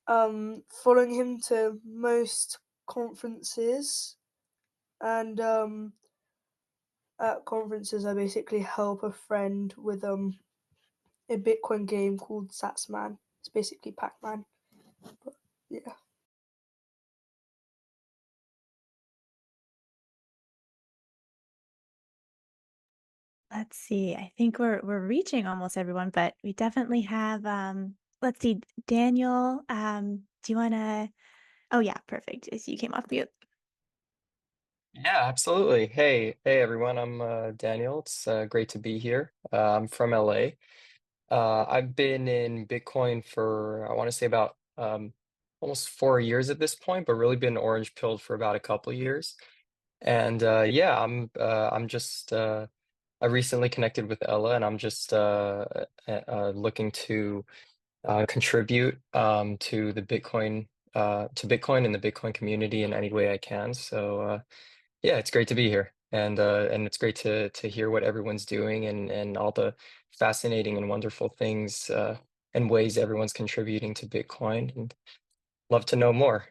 Following him to most conferences, and at conferences I basically help a friend with a Bitcoin game called Satsman. It's basically Pac-Man. But, yeah. Let's see. I think we're reaching almost everyone, but we definitely have let's see, Daniel. Do you wanna oh yeah, perfect. I see you came off mute. Yeah, absolutely. Hey everyone. I'm Daniel. It's great to be here. I'm from LA. I've been in Bitcoin for I want to say about almost 4 years at this point, but really been orange pilled for about a couple years. And yeah, I'm just I recently connected with Ella, and I'm just looking to contribute to the Bitcoin to Bitcoin and the Bitcoin community in any way I can. So yeah, it's great to be here, and it's great to hear what everyone's doing and all the fascinating and wonderful things and ways everyone's contributing to Bitcoin, and love to know more.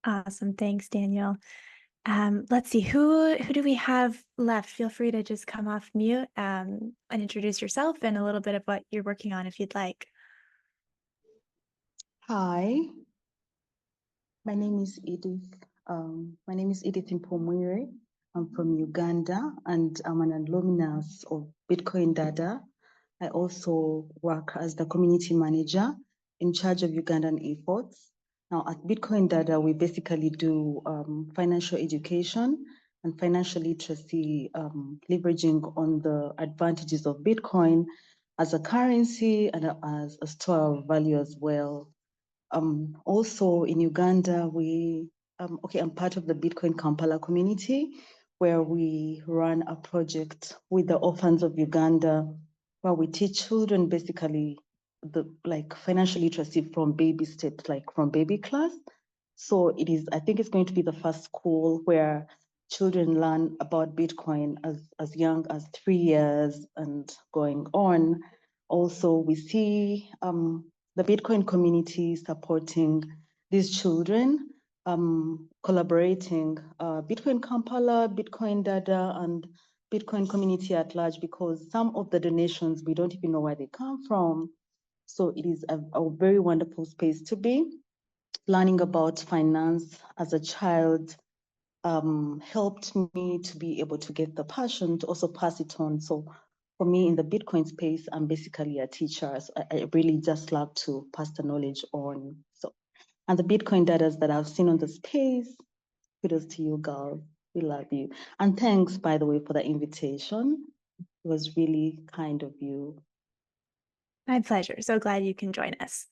Awesome. Thanks, Daniel. Let's see, who do we have left? Feel free to just come off mute and introduce yourself and a little bit of what you're working on if you'd like. Hi, my name is Edith. My name is Edith Mpumwire. I'm from Uganda, and I'm an alumnus of Bitcoin Dada. I also work as the community manager in charge of Ugandan efforts. Now at Bitcoin Dada, we basically do financial education and financial literacy, leveraging on the advantages of Bitcoin as a currency and as a store of value as well. Also in Uganda, I'm part of the Bitcoin Kampala community, where we run a project with the Orphans of Uganda, where we teach children basically like financial literacy from baby steps, like from baby class. So I think it's going to be the first school where children learn about Bitcoin as young as 3 years and going on. Also, we see the Bitcoin community supporting these children, collaborating, Bitcoin Kampala, Bitcoin Dada, and Bitcoin community at large, because some of the donations, we don't even know where they come from. So it is a very wonderful space to be. Learning about finance as a child helped me to be able to get the passion to also pass it on. So for me in the Bitcoin space, I'm basically a teacher. So I really just love to pass the knowledge on. So, and the Bitcoin datas that I've seen on the space, kudos to you, girls. We love you. And thanks, by the way, for the invitation. It was really kind of you. My pleasure. So glad you can join us.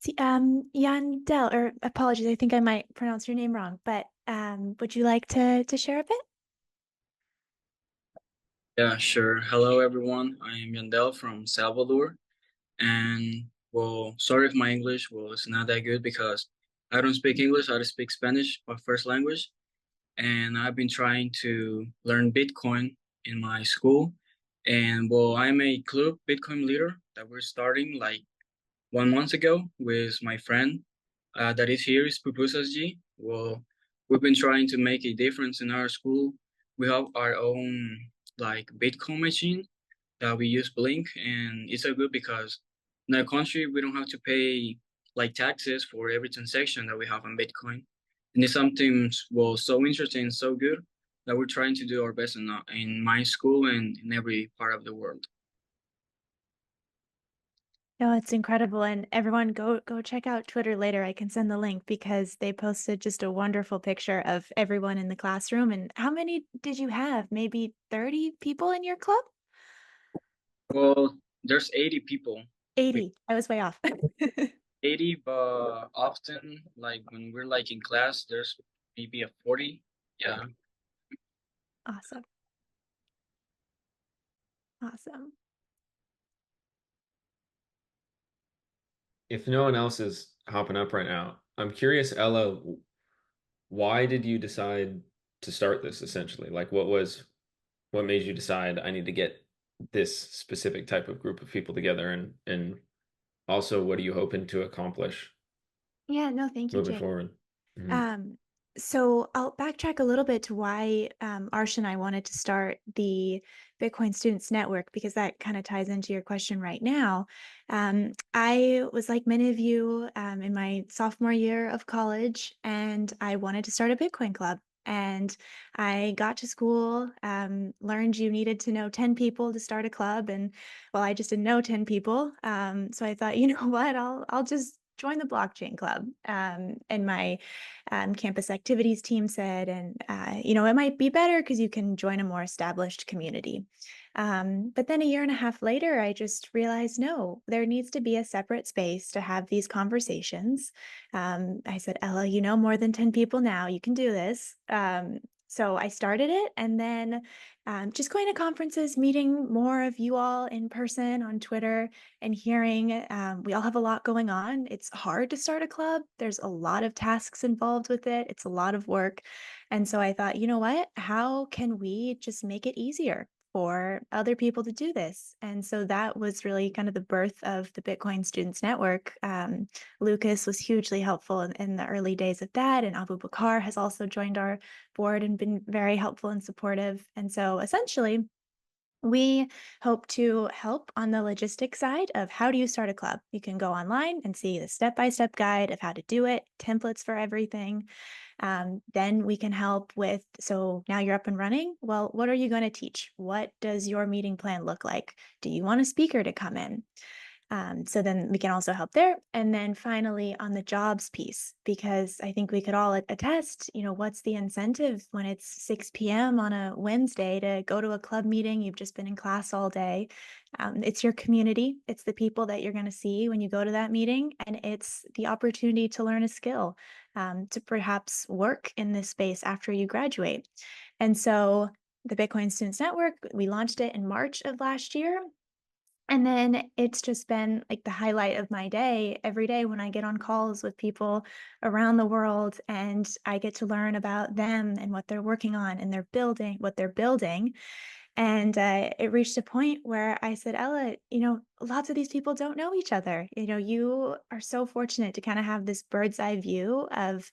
See, Yandel, or apologies, I think I might pronounce your name wrong, but would you like to share a bit? Yeah, sure. Hello, everyone. I am Yandel from Salvador. And well, sorry if my English was not that good because I don't speak English. I speak Spanish, my first language. And I've been trying to learn Bitcoin in my school. And well, I'm a club Bitcoin leader that we're starting like 1 month ago with my friend that is here, is Pupusas G. Well, we've been trying to make a difference in our school. We have our own like Bitcoin machine that we use Blink, and it's so good because in our country we don't have to pay like taxes for every transaction that we have on Bitcoin, and it's something well so interesting, so good that we're trying to do our best in my school and in every part of the world. No, it's incredible. And everyone go check out Twitter later. I can send the link because they posted just a wonderful picture of everyone in the classroom. And how many did you have? Maybe 30 people in your club? Well, there's 80 people. 80. I was way off. 80, but often like when we're like in class, there's maybe a 40. Yeah. Awesome. Awesome. If no one else is hopping up right now, I'm curious, Ella, why did you decide to start this essentially? Like what made you decide I need to get this specific type of group of people together, and also what are you hoping to accomplish Yeah, no, thank you, moving Jake. forward? Mhm. So I'll backtrack a little bit to why Arsh and I wanted to start the Bitcoin Students Network, because that kind of ties into your question right now. I was like many of you in my sophomore year of college, and I wanted to start a Bitcoin club. And I got to school, learned you needed to know 10 people to start a club. And well, I just didn't know 10 people. So I thought, you know what, I'll just join the blockchain club. And my campus activities team said, and you know, it might be better because you can join a more established community. But then a year and a half later, I just realized, no, there needs to be a separate space to have these conversations. I said, Ella, you know more than 10 people now, you can do this. So I started it, and then just going to conferences, meeting more of you all in person on Twitter, and hearing we all have a lot going on. It's hard to start a club. There's a lot of tasks involved with it. It's a lot of work. And so I thought, you know what? How can we just make it easier for other people to do this? And so that was really kind of the birth of the Bitcoin Students Network. Lucas was hugely helpful in the early days of that. And Abubakar has also joined our board and been very helpful and supportive. And so essentially, we hope to help on the logistics side of how do you start a club. You can go online and see the step-by-step guide of how to do it, templates for everything. Then we can help with, so now you're up and running. Well, what are you going to teach? What does your meeting plan look like? Do you want a speaker to come in? So then we can also help there. And then finally on the jobs piece, because I think we could all attest, you know, what's the incentive when it's 6 p.m. on a Wednesday to go to a club meeting? You've just been in class all day. It's your community. It's the people that you're going to see when you go to that meeting. And it's the opportunity to learn a skill, to perhaps work in this space after you graduate. And so the Bitcoin Students Network, we launched it in March of last year. And then it's just been like the highlight of my day every day when I get on calls with people around the world and I get to learn about them and what they're working on and what they're building. And it reached a point where I said, Ella, lots of these people don't know each other. You are so fortunate to kind of have this bird's eye view of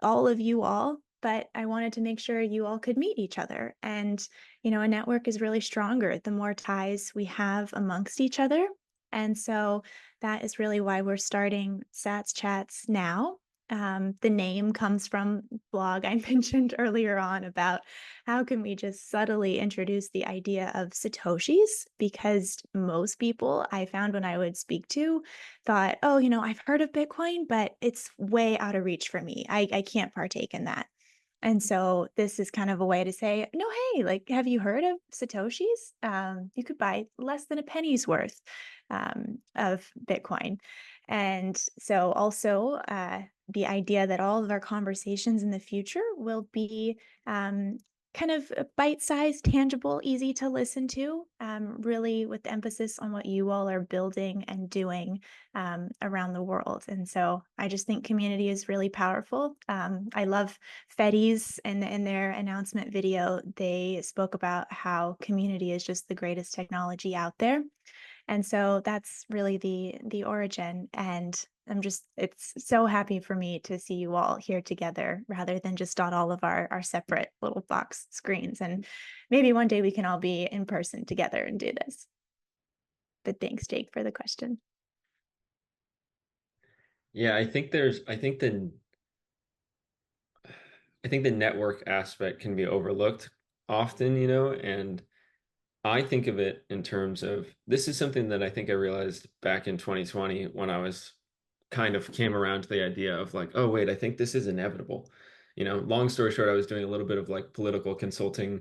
all of you all, but I wanted to make sure you all could meet each other. And, a network is really stronger the more ties we have amongst each other. And so that is really why we're starting Sats Chats now. The name comes from blog I mentioned earlier on about how can we just subtly introduce the idea of Satoshis, because most people I found when I would speak to thought, oh, I've heard of Bitcoin, but it's way out of reach for me. I can't partake in that. And so this is kind of a way to say, no, hey, like, have you heard of Satoshis? You could buy less than a penny's worth of Bitcoin. And so also the idea that all of our conversations in the future will be kind of bite-sized, tangible, easy to listen to, really with the emphasis on what you all are building and doing around the world. And so I just think community is really powerful. I love Fetty's in their announcement video. They spoke about how community is just the greatest technology out there. And so that's really the origin. And it's so happy for me to see you all here together rather than just on all of our separate little box screens. And maybe one day we can all be in person together and do this. But thanks, Jake, for the question. Yeah, I think the network aspect can be overlooked often, and I think of it in terms of, this is something that I think I realized back in 2020 when I was kind of came around to the idea of like, oh wait, I think this is inevitable. Long story short, I was doing a little bit of like political consulting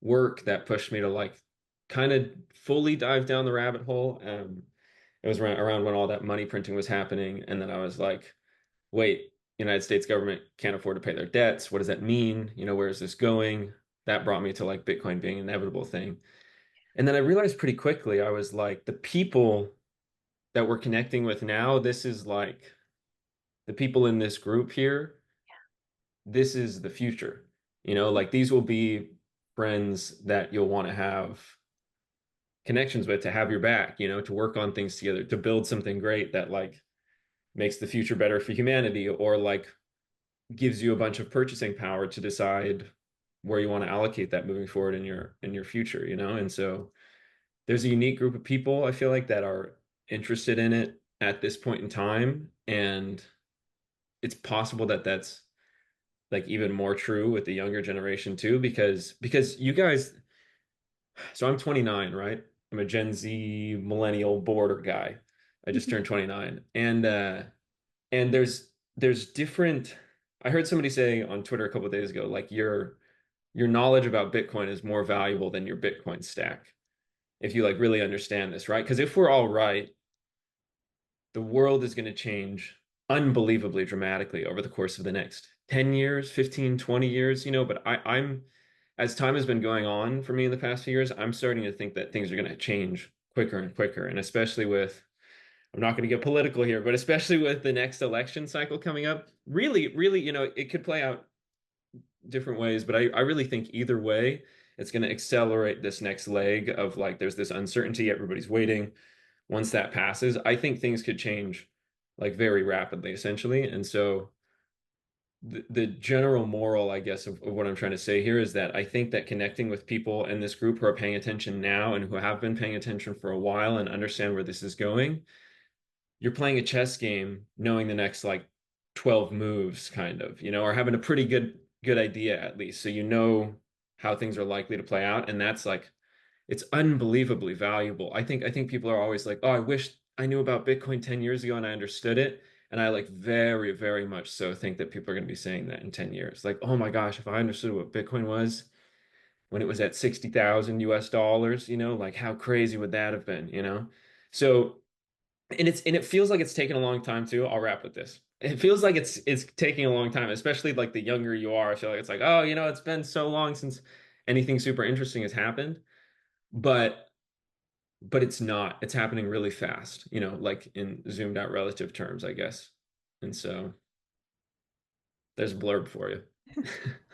work that pushed me to like kind of fully dive down the rabbit hole. It was around when all that money printing was happening, and then I was like, wait, United States government can't afford to pay their debts. What does that mean? Where is this going? That brought me to like Bitcoin being an inevitable thing. And then I realized pretty quickly, I was like, the people that we're connecting with now, this is like the people in this group here. This is the future. Like these will be friends that you'll want to have connections with, to have your back, to work on things together, to build something great that like makes the future better for humanity, or like gives you a bunch of purchasing power to decide where you want to allocate that moving forward in your future, and so there's a unique group of people I feel like that are interested in it at this point in time, and it's possible that that's like even more true with the younger generation too, because you guys, so I'm 29, right? I'm a Gen Z millennial border guy. I just turned 29, and there's different. I heard somebody say on Twitter a couple of days ago, like your knowledge about Bitcoin is more valuable than your Bitcoin stack, if you like really understand this, right? Because if we're all right, the world is going to change unbelievably dramatically over the course of the next 10 years, 15, 20 years, but I'm, as time has been going on for me in the past few years, I'm starting to think that things are going to change quicker and quicker. And especially with, I'm not going to get political here, but especially with the next election cycle coming up, really, it could play out different ways, but I really think either way, it's going to accelerate this next leg of like, there's this uncertainty, everybody's waiting. Once that passes, I think things could change like very rapidly, essentially. And so the general moral, I guess, of what I'm trying to say here is that I think that connecting with people in this group who are paying attention now and who have been paying attention for a while and understand where this is going, you're playing a chess game knowing the next like 12 moves, kind of, or having a pretty good idea at least. So how things are likely to play out. And that's like, it's unbelievably valuable. I think people are always like, oh, I wish I knew about Bitcoin 10 years ago and I understood it. And I like very, very much so think that people are going to be saying that in 10 years. Like, oh my gosh, if I understood what Bitcoin was when it was at 60,000 US dollars, like how crazy would that have been, So, and it feels like it's taken a long time too. I'll wrap with this. It feels like it's taking a long time, especially like the younger you are. I feel like it's like, oh, it's been so long since anything super interesting has happened. But but it's not. It's happening really fast, you know, like in zoomed out relative terms, I guess. And so there's a blurb for you.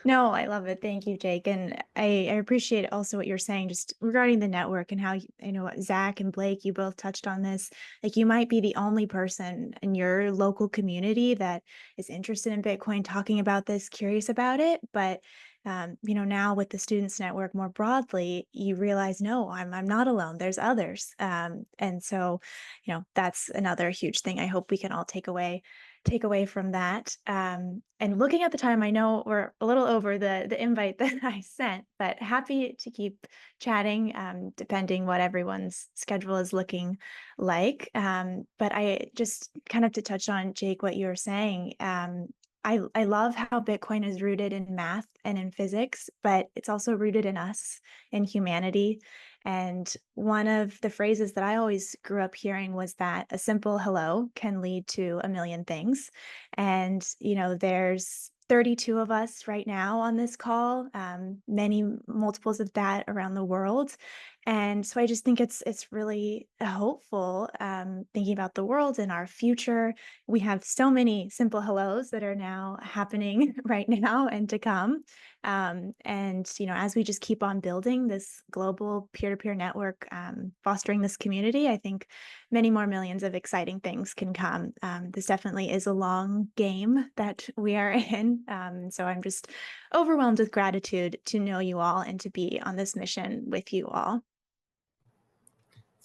No, I love it. Thank you, Jake. And I appreciate also what you're saying just regarding the network and how, I know Zach and Blake, you both touched on this. Like you might be the only person in your local community that is interested in Bitcoin, talking about this, curious about it. But now with the Students Network more broadly, you realize, no, I'm not alone. There's others. And so, that's another huge thing I hope we can all take away from that. And looking at the time, I know we're a little over the invite that I sent, but happy to keep chatting, depending what everyone's schedule is looking like. But I just kind of to touch on, Jake, what you were saying, I love how Bitcoin is rooted in math and in physics, but it's also rooted in us, in humanity. And one of the phrases that I always grew up hearing was that a simple hello can lead to a million things. And, there's 32 of us right now on this call, many multiples of that around the world. And so I just think it's really hopeful, thinking about the world and our future. We have so many simple hellos that are now happening right now and to come. And, as we just keep on building this global peer-to-peer network, fostering this community, I think many more millions of exciting things can come. This definitely is a long game that we are in. So I'm just overwhelmed with gratitude to know you all and to be on this mission with you all.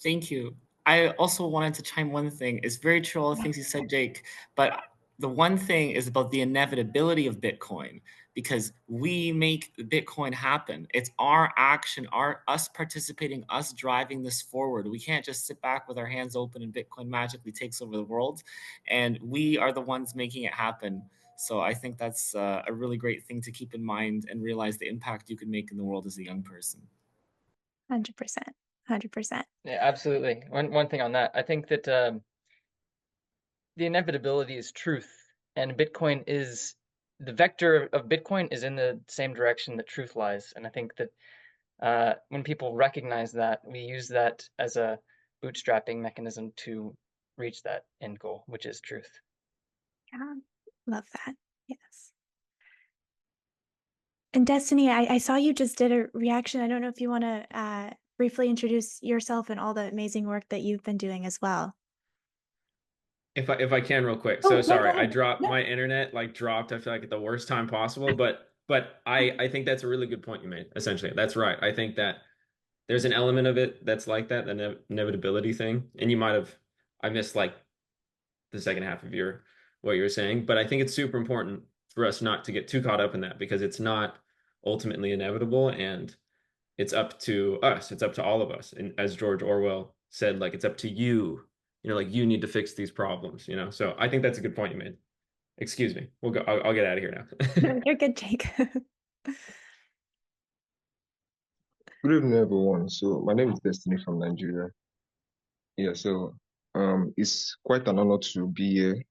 Thank you. I also wanted to chime one thing. It's very true, all the things you said, Jake, but the one thing is about the inevitability of Bitcoin, because we make Bitcoin happen. It's our action, us participating, us driving this forward. We can't just sit back with our hands open and Bitcoin magically takes over the world. And we are the ones making it happen. So I think that's a really great thing to keep in mind and realize the impact you can make in the world as a young person. 100%. 100%. Yeah, absolutely. One thing on that, I think that the inevitability is truth, and Bitcoin is the vector of Bitcoin is in the same direction that truth lies. And I think that when people recognize that, we use that as a bootstrapping mechanism to reach that end goal, which is truth. Yeah, love that. Yes. And Destiny, I saw you just did a reaction. I don't know if you want to briefly introduce yourself and all the amazing work that you've been doing as well. If I can real quick. Oh, So yeah, sorry, go I ahead. dropped Yeah. my internet dropped, I feel like at the worst time possible, but I think that's a really good point you made. Essentially. That's right. I think that there's an element of it that's like that, the inevitability thing. And I missed the second half of what you were saying, but I think it's super important for us not to get too caught up in that, because it's not ultimately inevitable, and it's up to us. It's up to all of us. And as George Orwell said, it's up to you. You need to fix these problems. So I think that's a good point you made. Excuse me. We'll go. I'll get out of here now. No, you're good, Jake. Good evening, everyone. So my name is Destiny from Nigeria. Yeah, so it's quite an honor to be here,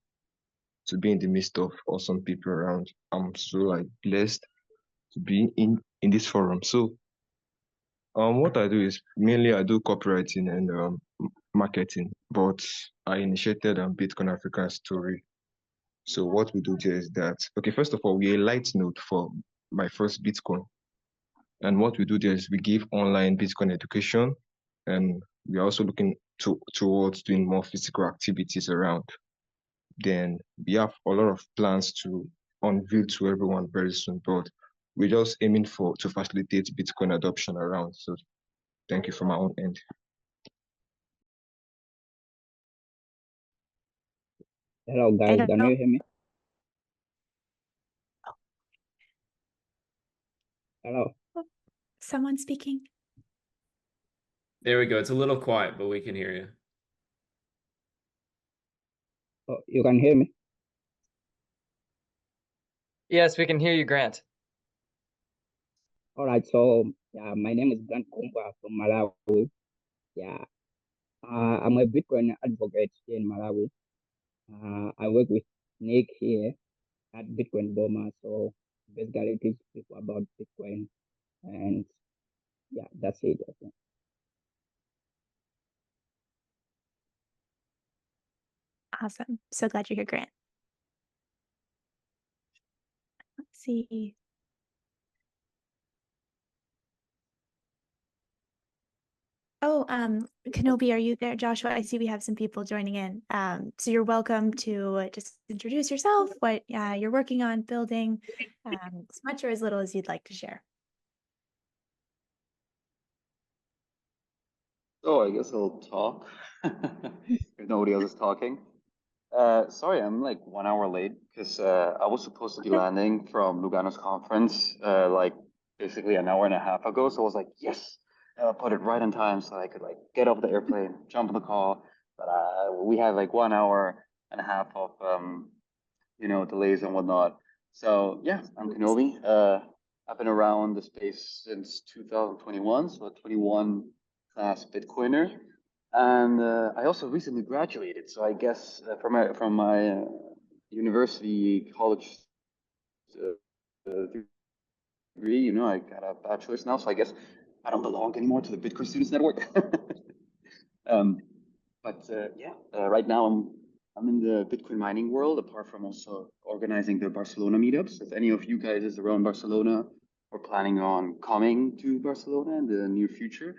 to be in the midst of awesome people around. I'm so blessed to be in this forum. So what I do is mainly I do copywriting and marketing, but I initiated Bitcoin Africa story. So what we do there is that, okay, first of all, we're a light node for my first Bitcoin. And what we do there is we give online Bitcoin education, and we're also looking towards doing more physical activities around. Then we have a lot of plans to unveil to everyone very soon, but we're just aiming to facilitate Bitcoin adoption around. So thank you from my own end. Hello guys, can you hear me? Hello. Someone speaking? There we go. It's a little quiet, but we can hear you. Oh, you can hear me? Yes, we can hear you, Grant. All right, so yeah, my name is Grant Kumba from Malawi. Yeah, I'm a Bitcoin advocate here in Malawi. I work with Gnirk here at Bitcoin Boma, so basically teach people about Bitcoin, and yeah, that's it. I think. Awesome. So glad you're here, Grant. Let's see. Oh, Kenobi, are you there? Joshua, I see we have some people joining in. So you're welcome to just introduce yourself, what you're working on building, as much or as little as you'd like to share. So I guess I'll talk if nobody else is talking. Sorry, I'm like 1 hour late because I was supposed to be landing from Lugano's conference like basically an hour and a half ago. So I was like, yes, I put it right on time so I could like get off the airplane, jump on the call. But we had like 1 hour and a half of delays and whatnot. So yeah, I'm Kenobi. I've been around the space since 2021, so a 21 class Bitcoiner. And I also recently graduated, so I guess from my university college degree, I got a bachelor's now, so I guess I don't belong anymore to the Bitcoin Students Network. Right now I'm in the Bitcoin mining world, apart from also organizing the Barcelona meetups. If any of you guys is around Barcelona or planning on coming to Barcelona in the near future,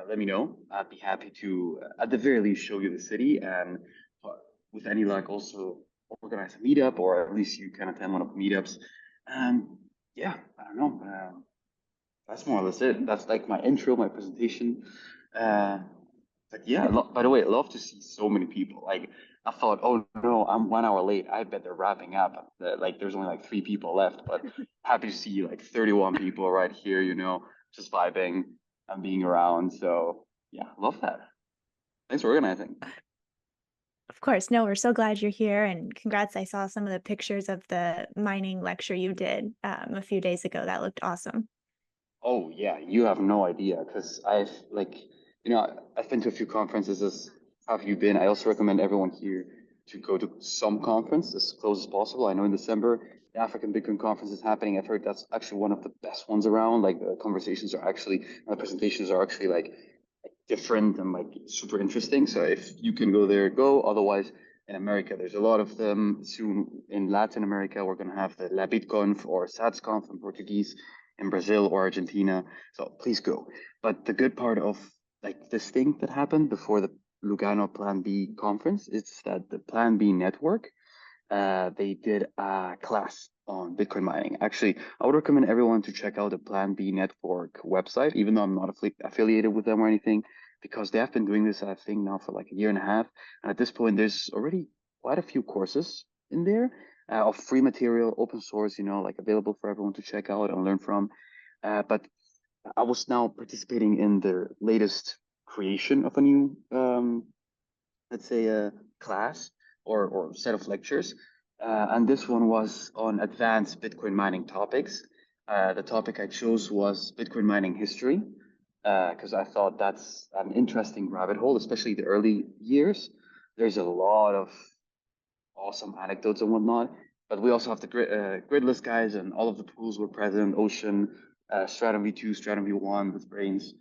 let me know. I'd be happy to, at the very least, show you the city and with any luck, also organize a meetup, or at least you can attend one of the meetups. Yeah, I don't know. That's more or less it. That's like my intro, my presentation. But yeah, by the way, I love to see so many people. Like I thought, oh no, I'm 1 hour late. I bet they're wrapping up. Like there's only like 3 people left, but happy to see like 31 people right here, just vibing and being around. So yeah, love that. Thanks for organizing. Of course. No, we're so glad you're here, and congrats. I saw some of the pictures of the mining lecture you did a few days ago. That looked awesome. Oh yeah, you have no idea because I've I've been to a few conferences. As have you been? I also recommend everyone here to go to some conference as close as possible. I know in December the African Bitcoin conference is happening. I've heard that's actually one of the best ones around. Like the conversations are actually, the presentations are actually like different and like super interesting. So if you can go there, go. Otherwise, in America, there's a lot of them. Soon in Latin America, we're gonna have the La BitConf or SatsConf in Portuguese in Brazil or Argentina. So please go. But the good part of like this thing that happened before the Lugano Plan B conference is that the Plan B network, they did a class on Bitcoin mining. Actually, I would recommend everyone to check out the Plan B network website, even though I'm not affiliated with them or anything, because they have been doing this, I think, now for like a year and a half. And at this point, there's already quite a few courses in there of free material, open source, like available for everyone to check out and learn from. But I was now participating in the latest creation of a new, let's say, a class or set of lectures. And this one was on advanced Bitcoin mining topics. The topic I chose was Bitcoin mining history, because I thought that's an interesting rabbit hole, especially the early years. There's a lot of awesome anecdotes and whatnot. But we also have the gridless guys, and all of the pools were present: Ocean, Stratum V2, Stratum V1 with brains.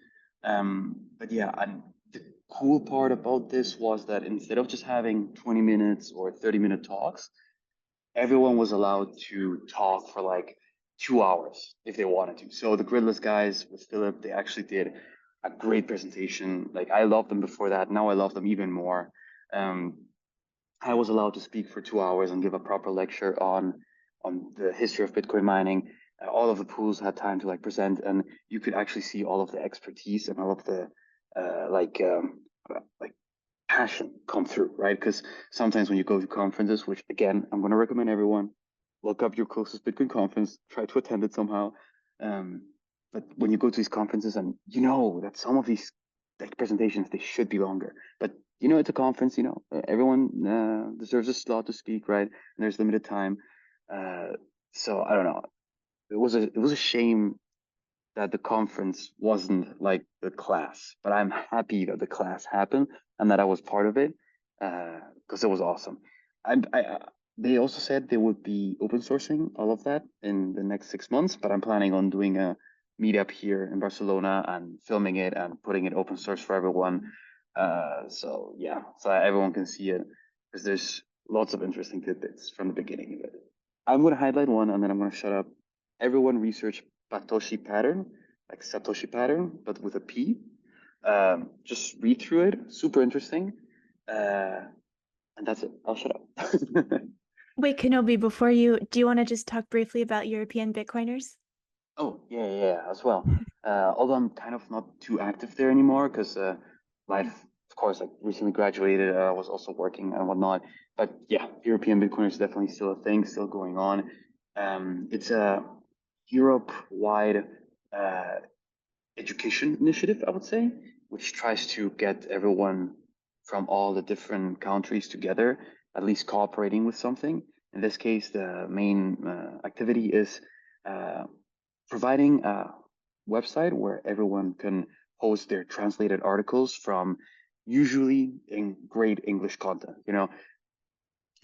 But yeah, and the cool part about this was that instead of just having 20 minutes or 30-minute talks, everyone was allowed to talk for like 2 hours if they wanted to. So the gridless guys with Philip, they actually did a great presentation. Like I loved them before that. Now I love them even more. I was allowed to speak for 2 hours and give a proper lecture on the history of Bitcoin mining. All of the pools had time to like present, and you could actually see all of the expertise and all of the like passion come through, right? Because sometimes when you go to conferences, which again I'm going to recommend everyone look up your closest Bitcoin conference, try to attend it somehow. But when you go to these conferences, and that some of these like presentations, they should be longer, but it's a conference, everyone deserves a slot to speak, right? And there's limited time. So I don't know. It was a shame that the conference wasn't like the class, but I'm happy that the class happened and that I was part of it, because it was awesome. They also said they would be open sourcing all of that in the next 6 months, but I'm planning on doing a meetup here in Barcelona and filming it and putting it open source for everyone. So yeah, so everyone can see it. because there's lots of interesting tidbits from the beginning of it. I'm going to highlight one and then I'm going to shut up. Everyone research Satoshi pattern, like Satoshi pattern, but with a P. Just read through it. Super interesting. And that's it. I'll shut up. Wait, Kenobi, do you want to just talk briefly about European Bitcoiners? Oh, yeah, as well. Although I'm kind of not too active there anymore because life, of course, like recently graduated, I was also working and whatnot. But yeah, European Bitcoin is definitely still a thing, still going on. It's a Europe-wide education initiative, I would say, which tries to get everyone from all the different countries together, at least cooperating with something. In this case, the main activity is providing a website where everyone can post their translated articles from usually in great English content. You know,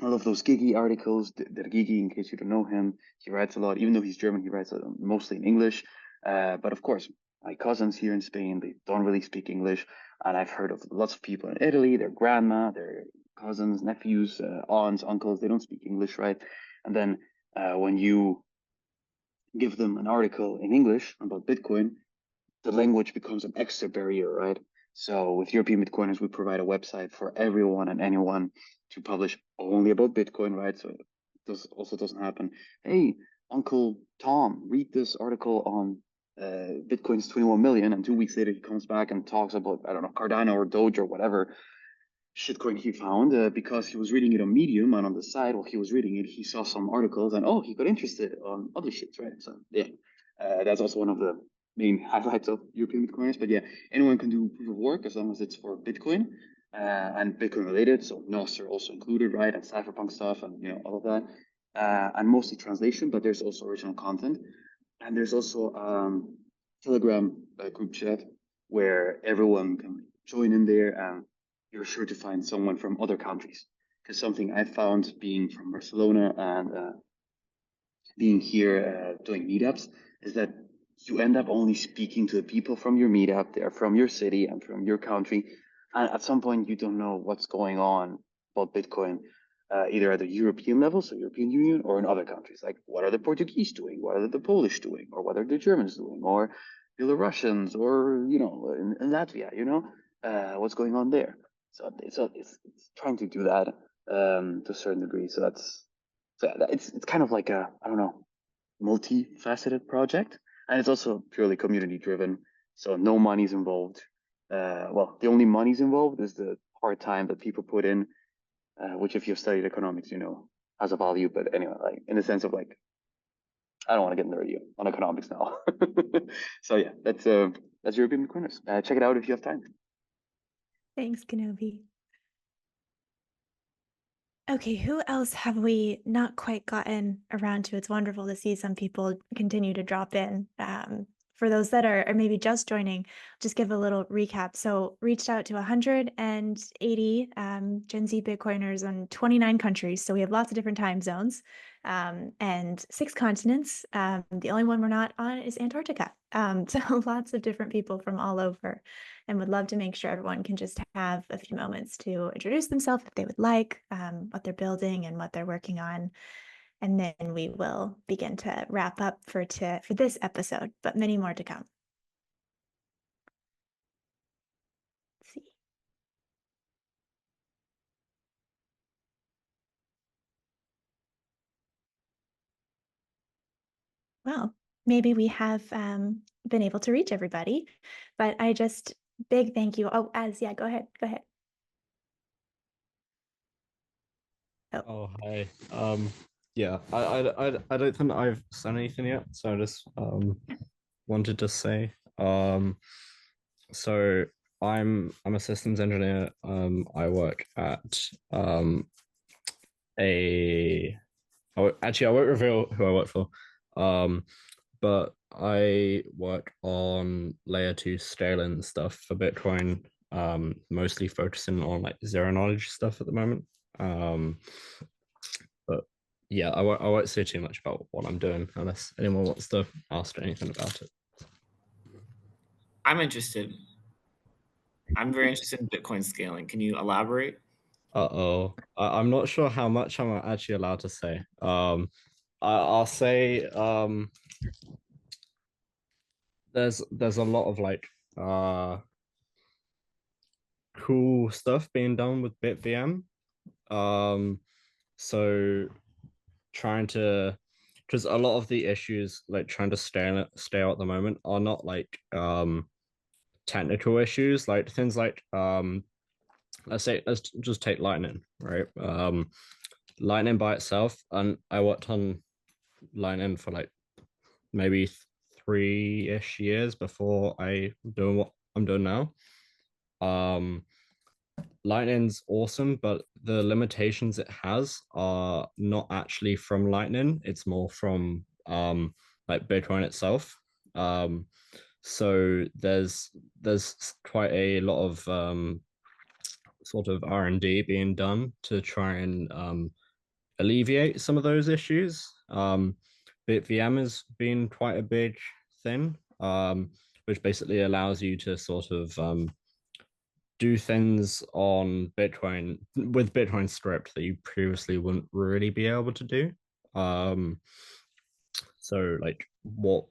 all of those Gigi articles. The Gigi, in case you don't know him, he writes a lot. Even though he's German, he writes mostly in English. But of course, my cousins here in Spain, they don't really speak English. And I've heard of lots of people in Italy, their grandma, their cousins, nephews, aunts, uncles, they don't speak English, right? And then when you give them an article in English about Bitcoin, the language becomes an extra barrier, right? So with European Bitcoiners, we provide a website for everyone and anyone to publish only about Bitcoin, right? So this also doesn't happen. Hey, Uncle Tom, read this article on Bitcoin's 21 million, and 2 weeks later he comes back and talks about, I don't know, Cardano or Doge or whatever shitcoin he found because he was reading it on Medium, and on the side while he was reading it, he saw some articles and he got interested on other shits, right? So yeah, that's also one of the main highlights of European Bitcoiners. But yeah, anyone can do proof of work as long as it's for Bitcoin and Bitcoin related. So NOS are also included, right? And cypherpunk stuff and all of that. And mostly translation, but there's also original content. And there's also Telegram group chat where everyone can join in there and you're sure to find someone from other countries. Because something I found being from Barcelona and being here doing meetups is that you end up only speaking to the people from your meetup. They're from your city and from your country. And at some point, you don't know what's going on about Bitcoin, either at the European level, so European Union, or in other countries. Like, what are the Portuguese doing? What are the Polish doing? Or what are the Germans doing? Or Belarusians? Or, in Latvia, what's going on there? So it's trying to do that to a certain degree. So it's kind of like a, I don't know, multifaceted project. And it's also purely community driven. So no money's involved. Well, the only money's involved is the hard time that people put in, which if you've studied economics, has a value. But anyway, like in the sense of like, I don't want to get nerdy on economics now. So yeah, that's European Bitcoiners. Check it out if you have time. Thanks, Kenobi. Okay, who else have we not quite gotten around to? It's wonderful to see some people continue to drop in. For those that are maybe just joining, just give a little recap. So reached out to 180 Gen Z Bitcoiners in 29 countries. So we have lots of different time zones and 6 continents. The only one we're not on is Antarctica. So lots of different people from all over, and would love to make sure everyone can just have a few moments to introduce themselves if they would like, what they're building and what they're working on. And then we will begin to wrap up for this episode, but many more to come. Let's see. Well, maybe we have been able to reach everybody, but big thank you. Oh, yeah, go ahead. Oh, hi. Yeah, I don't think I've done anything yet, so I just wanted to say, so I'm a systems engineer. I work at actually I won't reveal who I work for, but I work on layer 2 scaling stuff for Bitcoin, mostly focusing on like zero knowledge stuff at the moment. But yeah, I won't say too much about what I'm doing unless anyone wants to ask anything about it. I'm interested. I'm very interested in Bitcoin scaling. Can you elaborate? I'm not sure how much I'm actually allowed to say. I'll say there's a lot of like cool stuff being done with BitVM. So trying to, because a lot of the issues like trying to stay out at the moment are not like technical issues, like things like let's just take Lightning, right? Lightning by itself, and I worked on Lightning for like maybe 3-ish years before I doing what I'm doing now. Lightning's awesome, but the limitations it has are not actually from Lightning. It's more from like Bitcoin itself. So there's quite a lot of sort of R&D being done to try and alleviate some of those issues. BitVM has been quite a big thing, which basically allows you to sort of do things on Bitcoin with Bitcoin script that you previously wouldn't really be able to do. So like what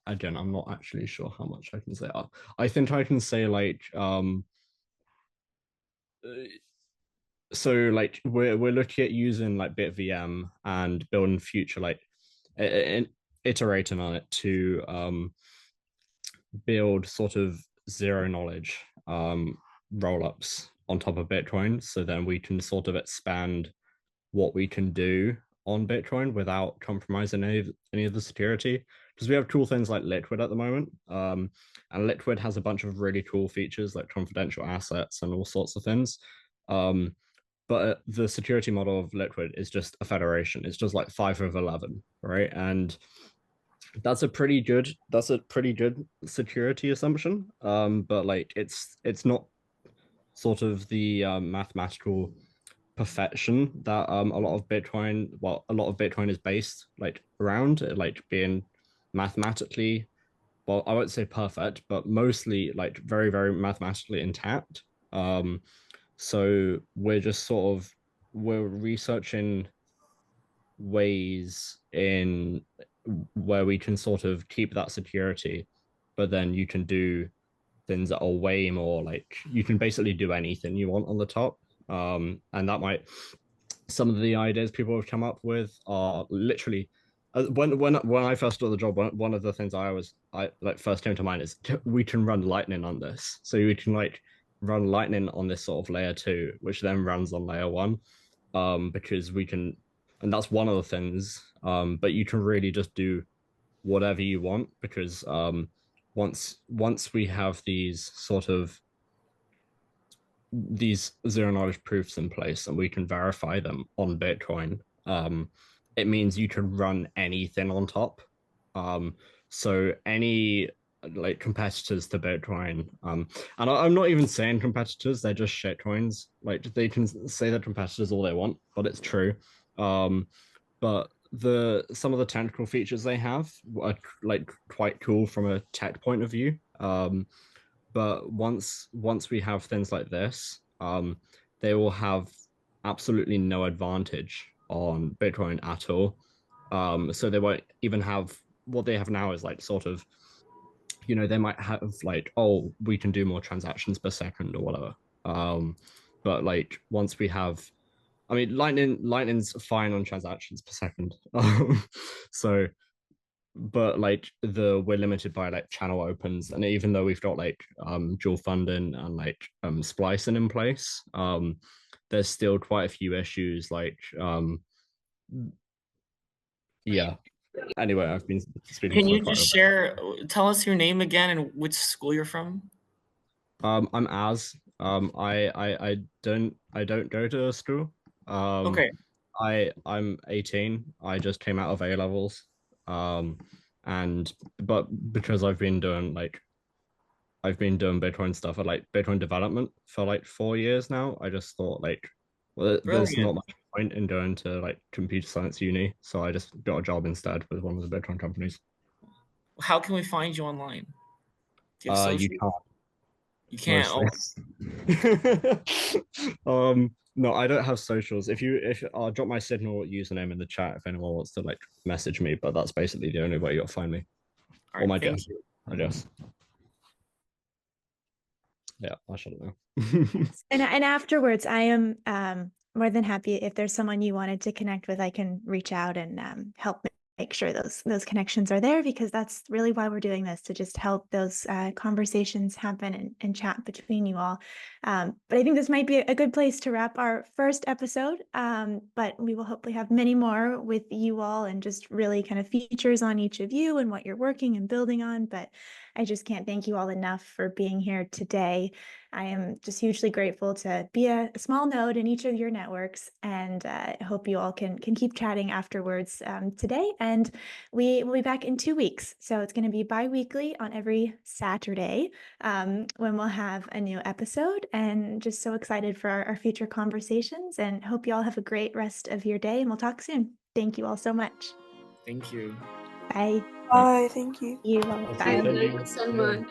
again, I'm not actually sure how much I can say. I think I can say like so like we're looking at using like BitVM and building future like iterating on it to build sort of zero knowledge rollups on top of Bitcoin, so then we can sort of expand what we can do on Bitcoin without compromising any of the security. Because we have cool things like Liquid at the moment, and Liquid has a bunch of really cool features like confidential assets and all sorts of things. But the security model of Liquid is just a federation. It's just like 5 of 11, right? And that's a pretty good security assumption. But like it's not sort of the mathematical perfection that a lot of Bitcoin is based like around, like being mathematically, well, I won't say perfect, but mostly like very, very mathematically intact. So we're just sort of we're researching ways in where we can sort of keep that security, but then you can do things that are way more like you can basically do anything you want on the top. And that might some of the ideas people have come up with are literally when I first started the job, one of the things I like first came to mind is we can run Lightning on this, so we can like run Lightning on this sort of layer 2, which then runs on layer 1, because we can, and that's one of the things. But you can really just do whatever you want, because once we have these sort of these zero knowledge proofs in place and we can verify them on Bitcoin, it means you can run anything on top. So any like competitors to Bitcoin, and I'm not even saying competitors, they're just shitcoins. Like they can say they're competitors all they want, but it's true. But some of the technical features they have are like quite cool from a tech point of view. But once we have things like this, they will have absolutely no advantage on Bitcoin at all. So they won't even have what they have now is like sort of, they might have like, oh, we can do more transactions per second or whatever. But like once we have, I mean, Lightning's fine on transactions per second. So, but like we're limited by like channel opens, and even though we've got like dual funding and like splicing in place, there's still quite a few issues like yeah. Anyway, I've been speaking. Can you just tell us your name again and which school you're from? I'm Az. I don't go to school. Okay. I'm 18. I just came out of A levels. But because I've been doing Bitcoin stuff at like Bitcoin development for like 4 years now, I just thought like, well, there's not much point in going to like computer science uni, so I just got a job instead with one of the Bitcoin companies. How can we find you online? You can't. You can't. No, I don't have socials. If I'll drop my Signal username in the chat if anyone wants to like message me, but that's basically the only way you'll find me. Or my guess, I guess. Yeah, I shouldn't know. And afterwards, I am more than happy if there's someone you wanted to connect with, I can reach out and help make sure those connections are there, because that's really why we're doing this, to just help those conversations happen and chat between you all. But I think this might be a good place to wrap our first episode, but we will hopefully have many more with you all and just really kind of features on each of you and what you're working and building on. But I just can't thank you all enough for being here today. I am just hugely grateful to be a small node in each of your networks, and I hope you all can keep chatting afterwards today. And we will be back in 2 weeks. So it's going to be bi-weekly on every Saturday when we'll have a new episode, and just so excited for our future conversations, and hope you all have a great rest of your day, and we'll talk soon. Thank you all so much. Thank you. Bye. Bye. Thank you. You all. Bye. Thank you so much.